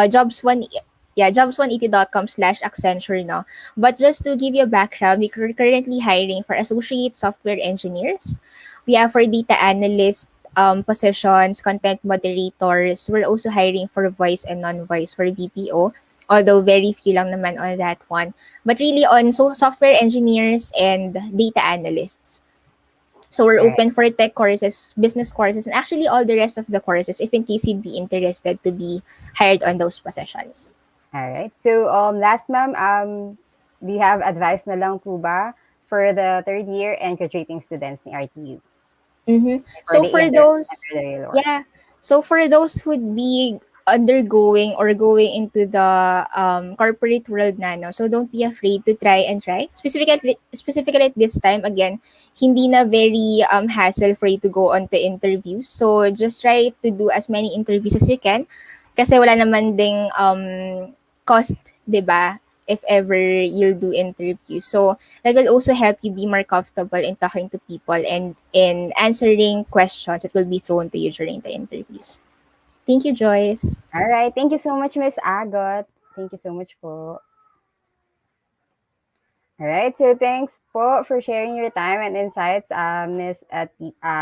jobs one. Yeah, jobs180.com/Accenture, no. But just to give you a background, we're currently hiring for associate software engineers. We have for data analyst positions, content moderators. We're also hiring for voice and non-voice for BPO, although very few lang naman on that one, but really on software engineers and data analysts. So we're All right. open for tech courses, business courses, and actually all the rest of the courses if in case you'd be interested to be hired on those positions. All right. So, last ma'am, do you have advice na lang po ba for the third year and graduating students ni RTU Mm-hmm. before So they for those, enter the real world? yeah. So for those who'd be undergoing or going into the corporate world na, no, so don't be afraid to try. Specifically at this time, again, hindi na very hassle for you to go on to interviews. So just try to do as many interviews as you can kasi wala naman ding cost, 'di ba? If ever you'll do interviews. So that will also help you be more comfortable in talking to people and in answering questions that will be thrown to you during the interviews. Thank you, Joyce. All right. Thank you so much, Miss Agot. Thank you so much po. All right. So thanks po for sharing your time and insights, Miss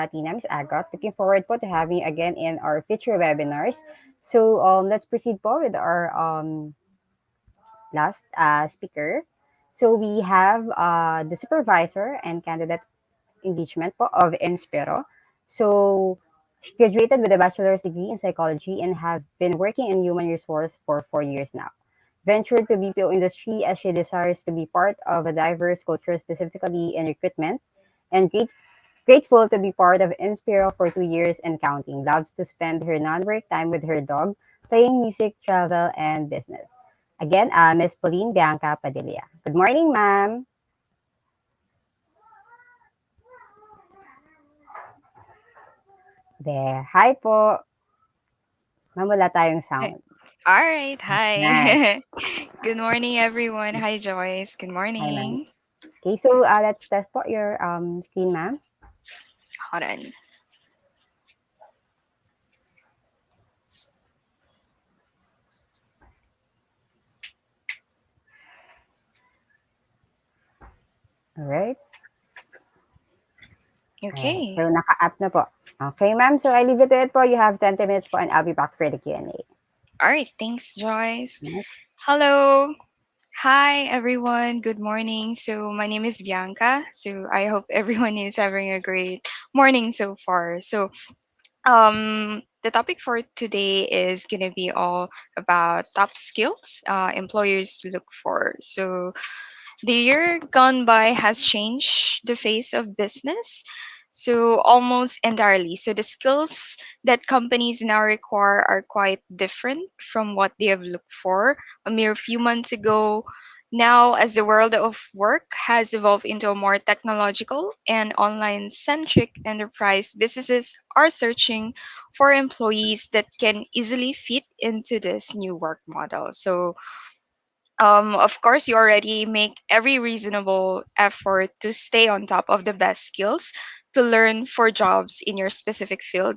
Tina, Miss Agot. Looking forward po to having you again in our future webinars. So let's proceed po with our last speaker. So we have the supervisor and candidate engagement po of Inspiro. So she graduated with a bachelor's degree in psychology and have been working in human resource for 4 years now. Ventured to BPO industry as she desires to be part of a diverse culture, specifically in recruitment, and grateful to be part of Inspiro for 2 years and counting. Loves to spend her non-work time with her dog, playing music, travel, and business. Again, Miss Pauline Bianca Padilla. Good morning, ma'am. There. Hi po. Ma'am, wala tayong Hi. sound. All right. Yan. Hi. Good morning, everyone. Hi, Joyce. Good Hi, ma'am. morning. Okay, so let's test po your screen, ma'am. Hold on. All right. All right. Okay. So naka-up na po. Okay, ma'am. So I leave it to it po. You have 20 minutes po and I'll be back for the Q&A. All right. Thanks, Joyce. Right. Hello. Hi, everyone. Good morning. So, my name is Bianca. So, I hope everyone is having a great morning so far. So, the topic for today is going to be all about top skills employers look for. So, the year gone by has changed the face of business. So, almost entirely. So, the skills that companies now require are quite different from what they have looked for a mere few months ago. Now, as the world of work has evolved into a more technological and online centric enterprise, businesses are searching for employees that can easily fit into this new work model. So, of course, you already make every reasonable effort to stay on top of the best skills to learn for jobs in your specific field.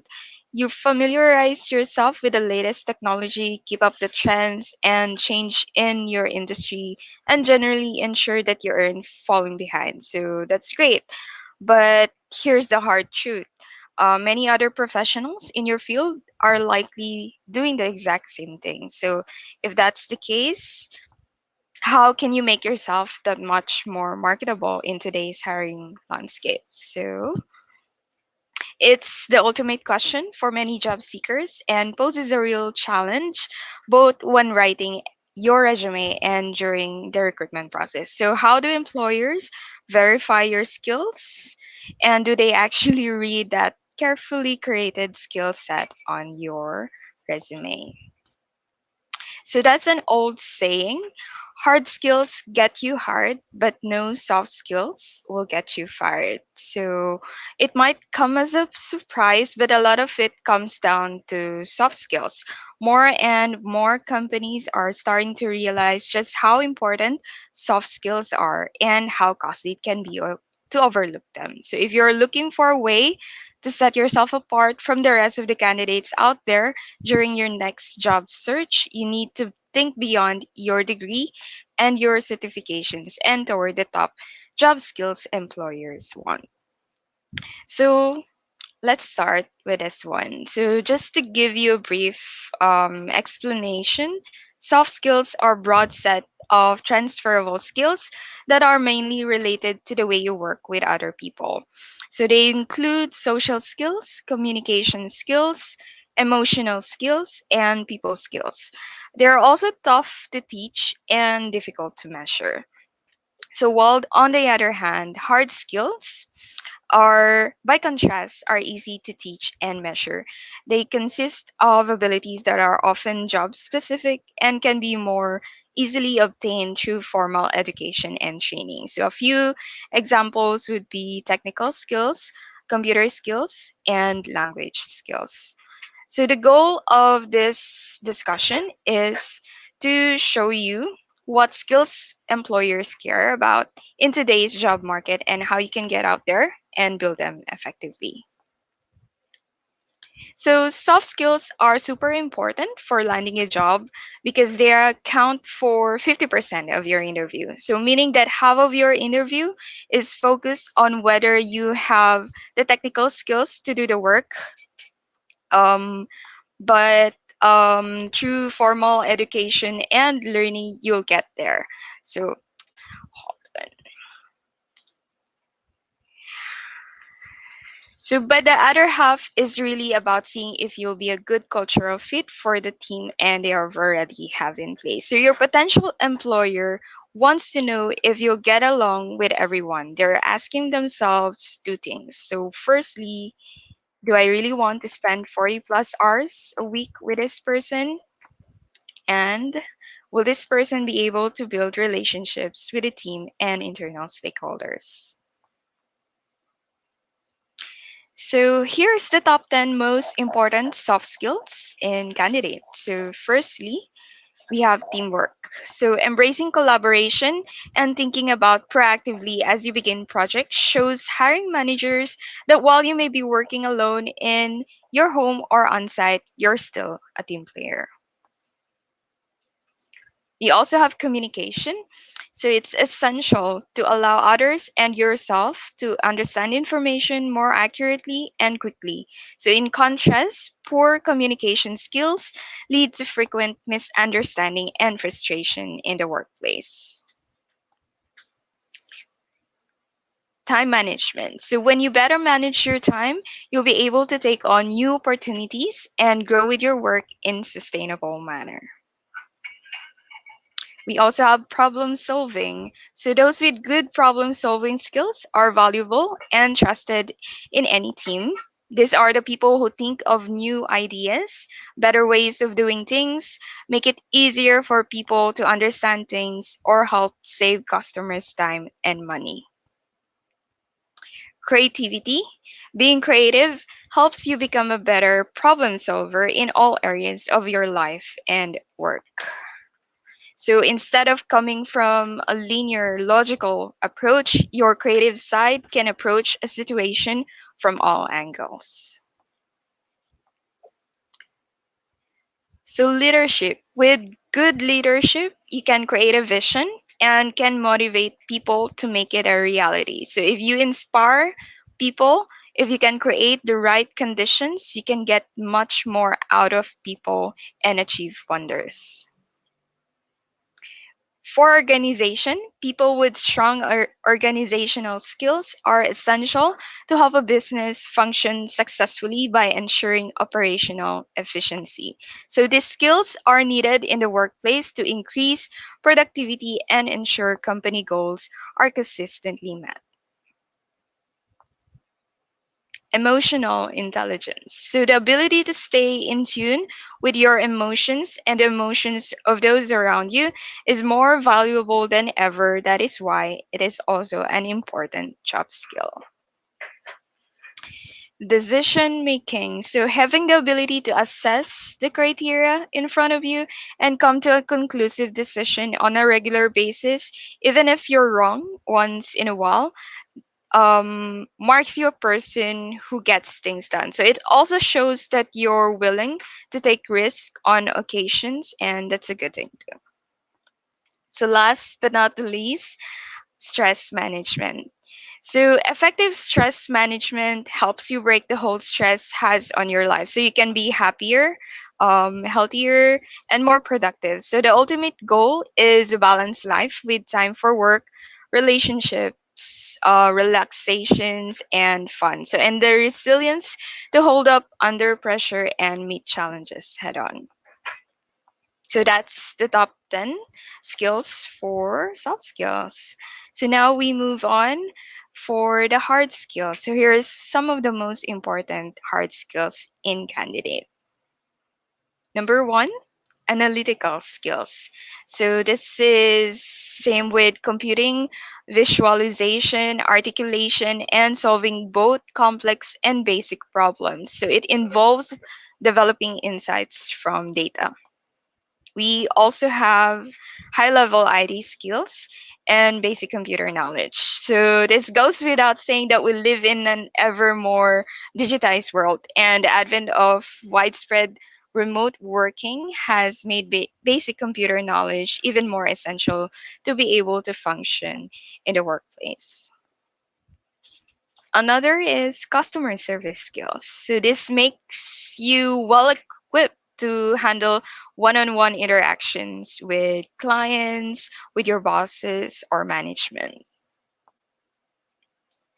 You familiarize yourself with the latest technology, keep up the trends and change in your industry, and generally ensure that you aren't falling behind. So that's great. But here's the hard truth. Many other professionals in your field are likely doing the exact same thing. So, if that's the case, how can you make yourself that much more marketable in today's hiring landscape? So, it's the ultimate question for many job seekers and poses a real challenge both when writing your resume and during the recruitment process. So, how do employers verify your skills? And do they actually read that carefully created skill set on your resume? So, that's an old saying: Hard skills get you hired, but no soft skills will get you fired. So it might come as a surprise, but a lot of it comes down to soft skills. More and more companies are starting to realize just how important soft skills are and how costly it can be to overlook them. So if you're looking for a way to set yourself apart from the rest of the candidates out there during your next job search, you need to think beyond your degree and your certifications and toward the top job skills employers want. So let's start with this one. So just to give you a brief explanation, soft skills are broad set of transferable skills that are mainly related to the way you work with other people. So they include social skills, communication skills, emotional skills, and people skills. They are also tough to teach and difficult to measure. So while on the other hand, hard skills are, by contrast, are easy to teach and measure. They consist of abilities that are often job specific and can be more easily obtained through formal education and training. So a few examples would be technical skills, computer skills, and language skills. So the goal of this discussion is to show you what skills employers care about in today's job market and how you can get out there and build them effectively. So soft skills are super important for landing a job because they account for 50% of your interview. So meaning that half of your interview is focused on whether you have the technical skills to do the work, um, but through formal education and learning, you'll get there. So, but the other half is really about seeing if you'll be a good cultural fit for the team and they already have in place. So, your potential employer wants to know if you'll get along with everyone. They're asking themselves two things. So, firstly, do I really want to spend 40 plus hours a week with this person? And will this person be able to build relationships with the team and internal stakeholders? So here's the top 10 most important soft skills in candidates. So firstly, we have teamwork. So embracing collaboration and thinking about proactively as you begin projects shows hiring managers that while you may be working alone in your home or on site, you're still a team player. We also have communication. So it's essential to allow others and yourself to understand information more accurately and quickly. So, in contrast, poor communication skills lead to frequent misunderstanding and frustration in the workplace. Time management. So, when you better manage your time, you'll be able to take on new opportunities and grow with your work in sustainable manner. We also have problem solving. So, those with good problem solving skills are valuable and trusted in any team. These are the people who think of new ideas, better ways of doing things, make it easier for people to understand things, or help save customers' time and money. Creativity. Being creative helps you become a better problem solver in all areas of your life and work. So instead of coming from a linear, logical approach, your creative side can approach a situation from all angles. So, leadership. With good leadership, you can create a vision and can motivate people to make it a reality. So, if you inspire people, if you can create the right conditions, you can get much more out of people and achieve wonders. For organization, people with strong organizational skills are essential to help a business function successfully by ensuring operational efficiency. So, these skills are needed in the workplace to increase productivity and ensure company goals are consistently met. Emotional intelligence. So, the ability to stay in tune with your emotions and the emotions of those around you is more valuable than ever. That is why it is also an important job skill. Decision making. So, having the ability to assess the criteria in front of you and come to a conclusive decision on a regular basis, even if you're wrong once in a while, marks you a person who gets things done. So, it also shows that you're willing to take risk on occasions, and that's a good thing too. So, last but not the least, stress management. So, effective stress management helps you break the hold stress has on your life so you can be happier, healthier, and more productive. So, the ultimate goal is a balanced life with time for work, relationships, relaxations, and fun. So, and the resilience to hold up under pressure and meet challenges head on. So that's the top 10 skills for soft skills. So now we move on for the hard skills. So here's some of the most important hard skills in candidate. Number 1, analytical skills. So this is same with computing, visualization, articulation, and solving both complex and basic problems. So it involves developing insights from data. We also have high level IT skills and basic computer knowledge. So, this goes without saying that we live in an ever more digitized world, and the advent of widespread remote working has made basic computer knowledge even more essential to be able to function in the workplace. Another is customer service skills. So this makes you well equipped to handle one-on-one interactions with clients, with your bosses or management.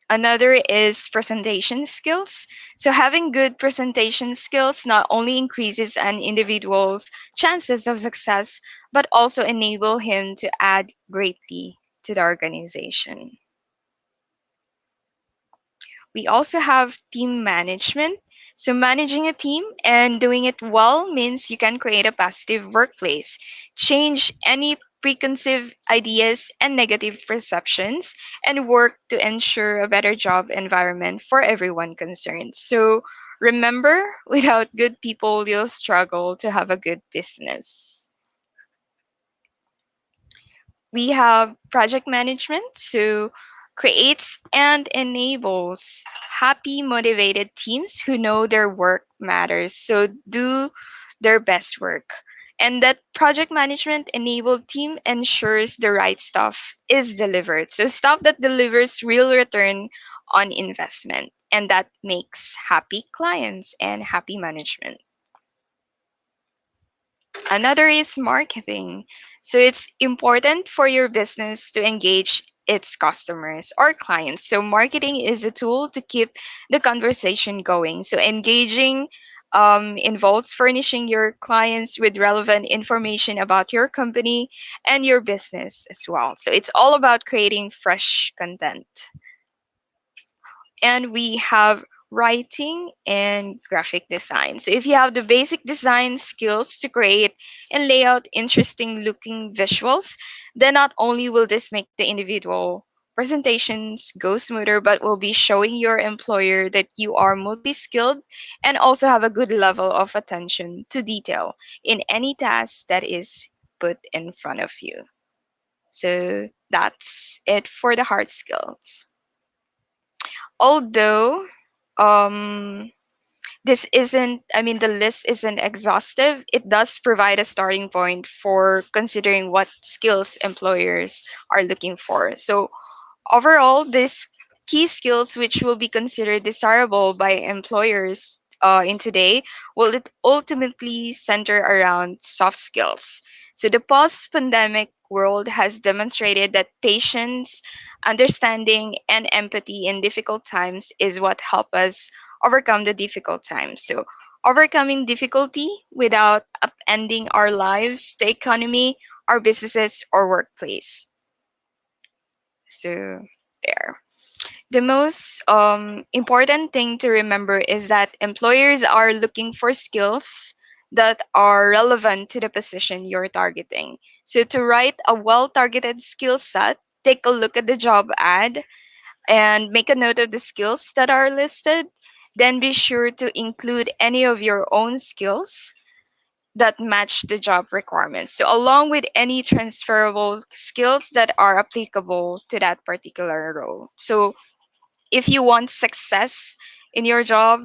Another is presentation skills. So having good presentation skills not only increases an individual's chances of success, but also enable him to add greatly to the organization. We also have team management. So, managing a team and doing it well means you can create a positive workplace, change any preconceived ideas and negative perceptions, and work to ensure a better job environment for everyone concerned. So, remember, without good people, you'll struggle to have a good business. We have project management, so creates and enables happy, motivated teams who know their work matters, so do their best work. And that project management enabled team ensures the right stuff is delivered. So stuff that delivers real return on investment. And that makes happy clients and happy management. Another is marketing. So it's important for your business to engage its customers or clients. So marketing is a tool to keep the conversation going. So engaging involves furnishing your clients with relevant information about your company and your business as well. So it's all about creating fresh content. And we have writing and graphic design. So if you have the basic design skills to create and lay out interesting looking visuals, then not only will this make the individual presentations go smoother, but will be showing your employer that you are multi-skilled and also have a good level of attention to detail in any task that is put in front of you. So that's it for the hard skills. Although um this isn't I mean the list isn't exhaustive, it does provide a starting point for considering what skills employers are looking for. So overall, these key skills which will be considered desirable by employers in today will it ultimately center around soft skills. So the post-pandemic world has demonstrated that patience, understanding, and empathy in difficult times is what help us overcome the difficult times. So overcoming difficulty without upending our lives, the economy, our businesses, or workplace. So there. The most important thing to remember is that employers are looking for skills that are relevant to the position you're targeting. So, to write a well targeted skill set, take a look at the job ad and make a note of the skills that are listed. Then be sure to include any of your own skills that match the job requirements. So, along with any transferable skills that are applicable to that particular role. So, if you want success in your job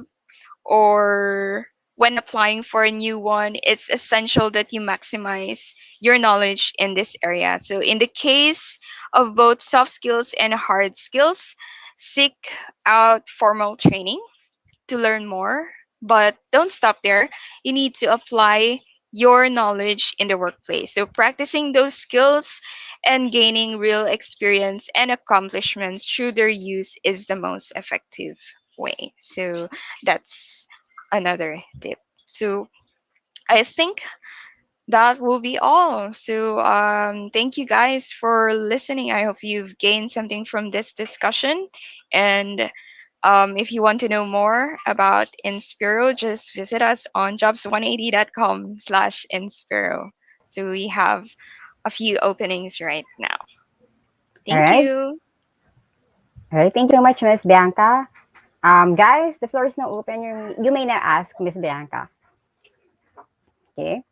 or when applying for a new one, it's essential that you maximize your knowledge in this area. So, in the case of both soft skills and hard skills, seek out formal training to learn more, but don't stop there. You need to apply your knowledge in the workplace. So, practicing those skills and gaining real experience and accomplishments through their use is the most effective way. So, that's another tip. So, I think that will be all. So, thank you guys for listening. I hope you've gained something from this discussion. And if you want to know more about Inspiro, just visit us on jobs180.com/Inspiro. So we have a few openings right now. All Thank right. you. All right. Thank you so much, Miss Bianca. Guys, the floor is now open. You may now ask Miss Bianca. Okay.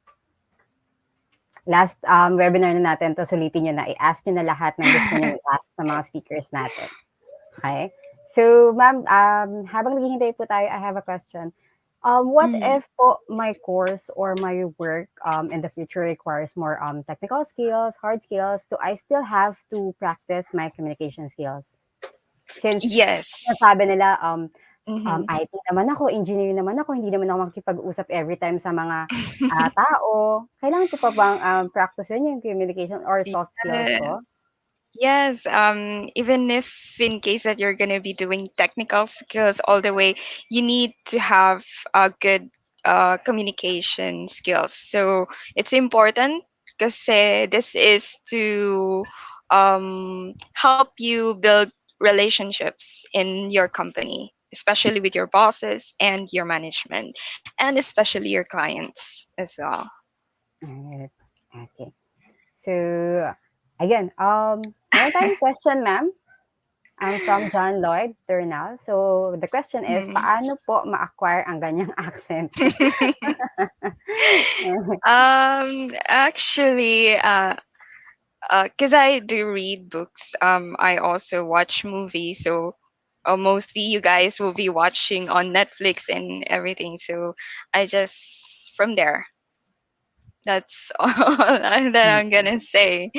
Last webinar na natin to, sulitin nyo na. I-ask nyo na lahat ng gusto nyo i-ask sa mga speakers natin. Okay? So, ma'am, habang naghihintay po tayo, I have a question. What Mhm. if po my course or my work in the future requires more technical skills, hard skills? Do I still have to practice my communication skills? Since Yes. sabi nila, Mhm. IT naman ako, engineer naman ako, hindi naman ako makikipag-usap every time sa mga tao. Kailangan ko pa bang practicein yung communication or soft skills ko? Yes. Yes, even if in case that you're gonna be doing technical skills all the way, you need to have a good communication skills. So it's important because this is to help you build relationships in your company, especially with your bosses and your management, and especially your clients as well. Alright. Okay. So, again, meron tayong question, ma'am. From John Lloyd Turnal. So, the question is, Mhm. paano po ma-acquire ang ganyang accent? Actually, because I do read books, I also watch movies. So mostly you guys will be watching on Netflix and everything. So I just from there. That's all that I'm gonna say.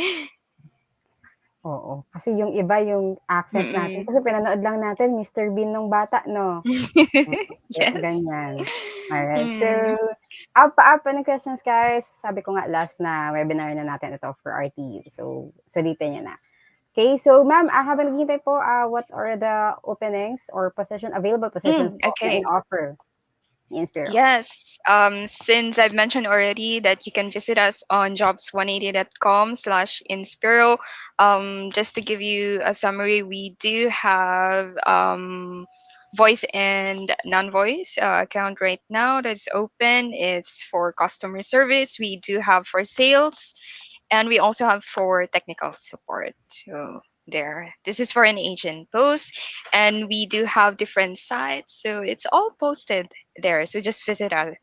Oo. Kasi yung iba yung accent natin. Mm-mm. Kasi pinanood lang natin, Mr. Bean nung bata, no? Yes. Ganyan. Alright. So, Mm. apa ng questions, guys. Sabi ko nga last na webinar na natin ito for RTU. So, sulitin niya na. Okay, so ma'am, habang naghihintay po, what are the openings or available positions po na Okay. in-offer ni Inspiro? Yes. Since I've mentioned already that you can visit us on jobs180.com/Inspiro. Just to give you a summary, we do have voice and non-voice account right now that's open. It's for customer service. We do have for sales, and we also have for technical support. So there, this is for an agent post, and we do have different sites, so it's all posted there. So just visit our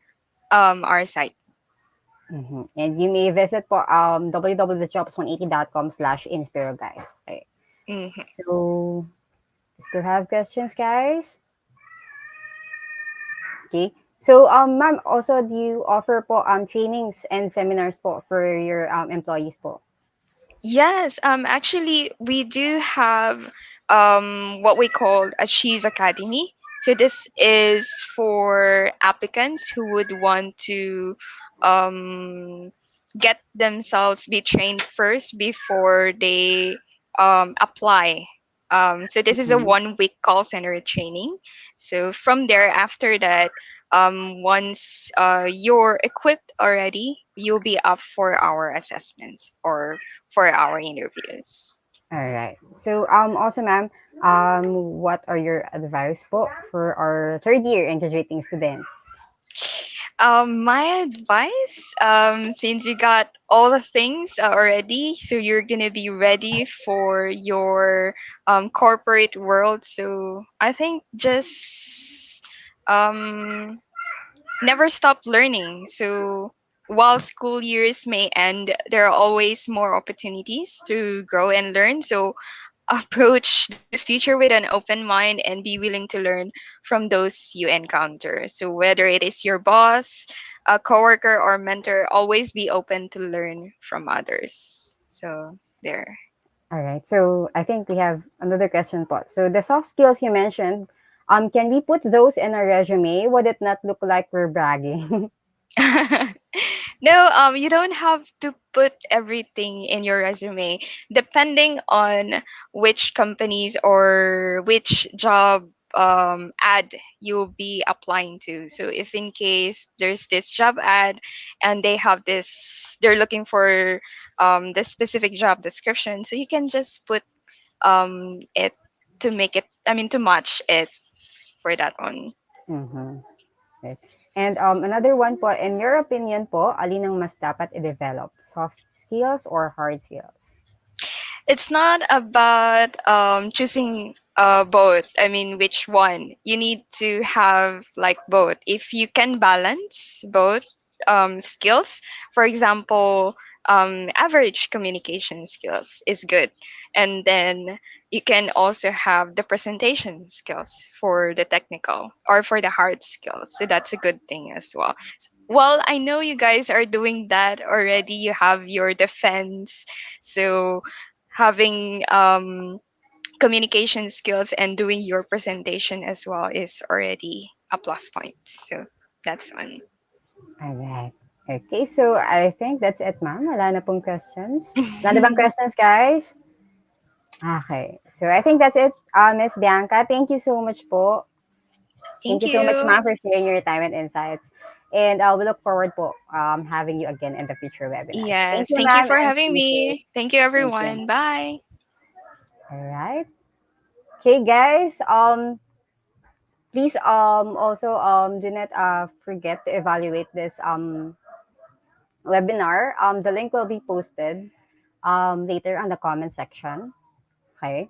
site. And you may visit po www.jobs180.com/inspiro, guys. Okay. Mhm. So, still have questions, guys? Okay. So, ma'am, also do you offer po trainings and seminars po for your employees po? Yes, actually, we do have what we call Achieve Academy. So this is for applicants who would want to um, get themselves be trained first before they apply. So this is a Mhm. 1 week call center training. So from there, after that, once you're equipped already, you'll be up for our assessments or for our interviews. All right. So, also, ma'am, what are your advice po for our third year and graduating students? My advice, since you got all the things already, so you're gonna be ready for your corporate world. So I think just um, never stop learning. So while school years may end, there are always more opportunities to grow and learn. So approach the future with an open mind and be willing to learn from those you encounter. So whether it is your boss, a coworker, or mentor, always be open to learn from others. So there. All right. So, I think we have another question po. So, the soft skills you mentioned, can we put those in our resume? Would it not look like we're bragging? No, you don't have to put everything in your resume. Depending on which companies or which job ad you'll be applying to. So if in case there's this job ad and they have this, they're looking for this specific job description, so you can just put it to make it. I mean to match it for that one. Mm-hmm. Right. And another one po, in your opinion po, alin ang mas dapat i-develop? Soft skills or hard skills? It's not about choosing both. I mean, which one? You need to have like both. If you can balance both skills, for example, average communication skills is good, and then you can also have the presentation skills for the technical or for the hard skills. So that's a good thing as well. Well, I know you guys are doing that already. You have your defense, so having communication skills and doing your presentation as well is already a plus point. So that's one. Alright. Okay, so I think that's it, ma'am. Wala na pong questions. Wala na bang questions, guys? Okay. So I think that's it, Miss Bianca. Thank you so much po. Thank Thank you so much, you. ma'am, for sharing your time and insights. And we look forward po having you again in the future webinars. Thank Yes. you, Thank you ma'am, for and having stay safe. me. Thank you, Thank you. everyone. Bye. All right. Okay, guys. Please also do not forget to evaluate this webinar. The link will be posted later on the comment section. Okay.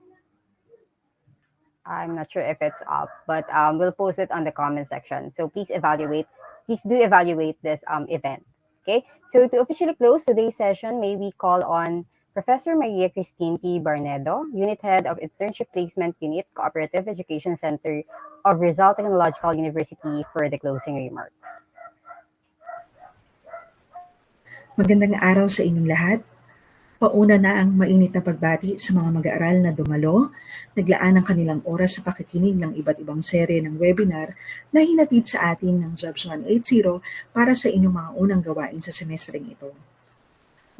I'm not sure if it's up, but we'll post it on the comment section. So please evaluate. Please do evaluate this event. Okay. So to officially close today's session, may we call on Professor Maria Christine P. Barnedo, Unit Head of Internship Placement Unit, Cooperative Education Center of Rizal Technological University for the closing remarks. Magandang araw sa inyong lahat. Pauna na ang mainit na pagbati sa mga mag-aaral na dumalo, naglaan ng kanilang oras sa pakikinig ng iba't ibang serye ng webinar na hinatid sa atin ng Jobs 180 para sa inyong mga unang gawain sa semestreng ito.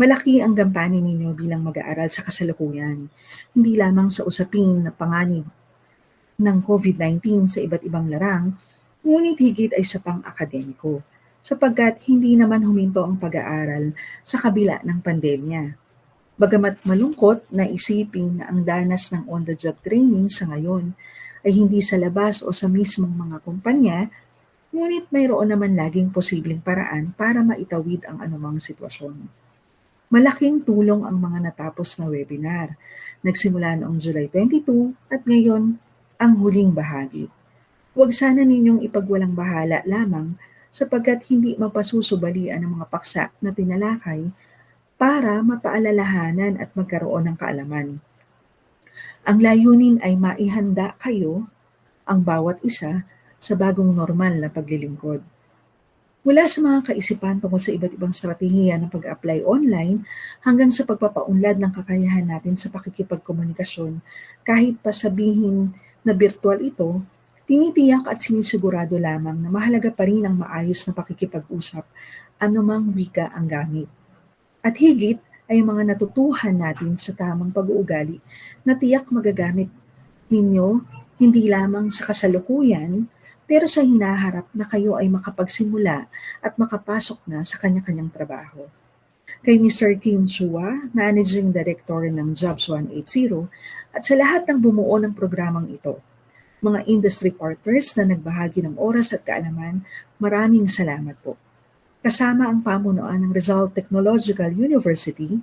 Malaki ang gampanin ninyo bilang mag-aaral sa kasalukuyan, hindi lamang sa usapin na panganib ng COVID-19 sa iba't ibang larang, ngunit higit ay sa pang-akademiko, sapagkat hindi naman huminto ang pag-aaral sa kabila ng pandemya. Bagamat malungkot na isipin na ang danas ng on-the-job training sa ngayon ay hindi sa labas o sa mismong mga kumpanya, ngunit mayroon naman laging posibleng paraan para maitawid ang anumang sitwasyon. Malaking tulong ang mga natapos na webinar. Nagsimula noong July 22 at ngayon ang huling bahagi. Huwag sana ninyong ipagwalang bahala lamang sapagkat hindi mapasusubalian ang mga paksa na tinalakay para mapaalalahanan at magkaroon ng kaalaman. Ang layunin ay maihanda kayo, ang bawat isa, sa bagong normal na paglilingkod. Mula sa mga kaisipan tungkol sa iba't ibang strategiya ng pag-apply online hanggang sa pagpapaunlad ng kakayahan natin sa pakikipagkomunikasyon kahit pa sabihin na virtual ito, tinitiyak at sinisigurado lamang na mahalaga pa rin ang maayos na pakikipag-usap anumang wika ang gamit. At higit ay mga natutuhan natin sa tamang pag-uugali na tiyak magagamit ninyo hindi lamang sa kasalukuyan pero sa hinaharap na kayo ay makapagsimula at makapasok na sa kanya-kanyang trabaho. Kay Mr. Kim Chua, Managing Director ng Jobs 180, at sa lahat ng bumuo ng programang ito. Mga industry partners na nagbahagi ng oras at kaalaman, maraming salamat po. Kasama ang pamunuan ng Rizal Technological University,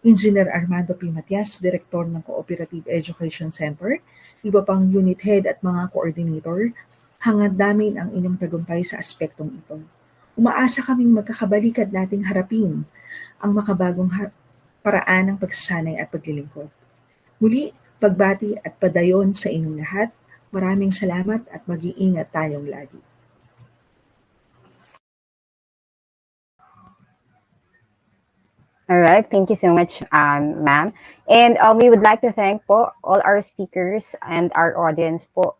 Engineer Armando P. Matias, Direktor ng Cooperative Education Center, iba pang unit head at mga coordinator, hangad namin ang inyong tagumpay sa aspektong ito. Umaasa kaming magkakabalik at nating harapin ang makabagong paraan ng pagsasanay at paglilingkod. Muli, pagbati at padayon sa inyong lahat. Maraming salamat at mag-iingat tayong lagi. All right, thank you so much, ma'am. And we would like to thank po all our speakers and our audience po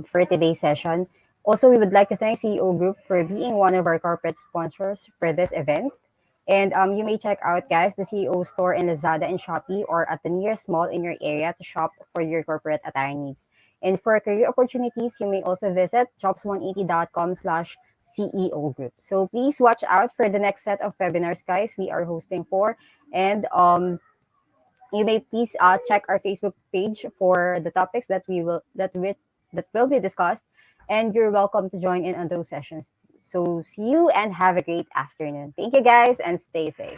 for today's session. Also, we would like to thank CEO Group for being one of our corporate sponsors for this event. And you may check out, guys, the CEO store in Lazada and Shopee or at the nearest mall in your area to shop for your corporate attire needs. And for career opportunities, you may also visit jobs180.com/CEO group. So please watch out for the next set of webinars, guys, we are hosting for. And you may please check our Facebook page for the topics that will be discussed. And you're welcome to join in on those sessions. So see you and have a great afternoon. Thank you, guys, and stay safe.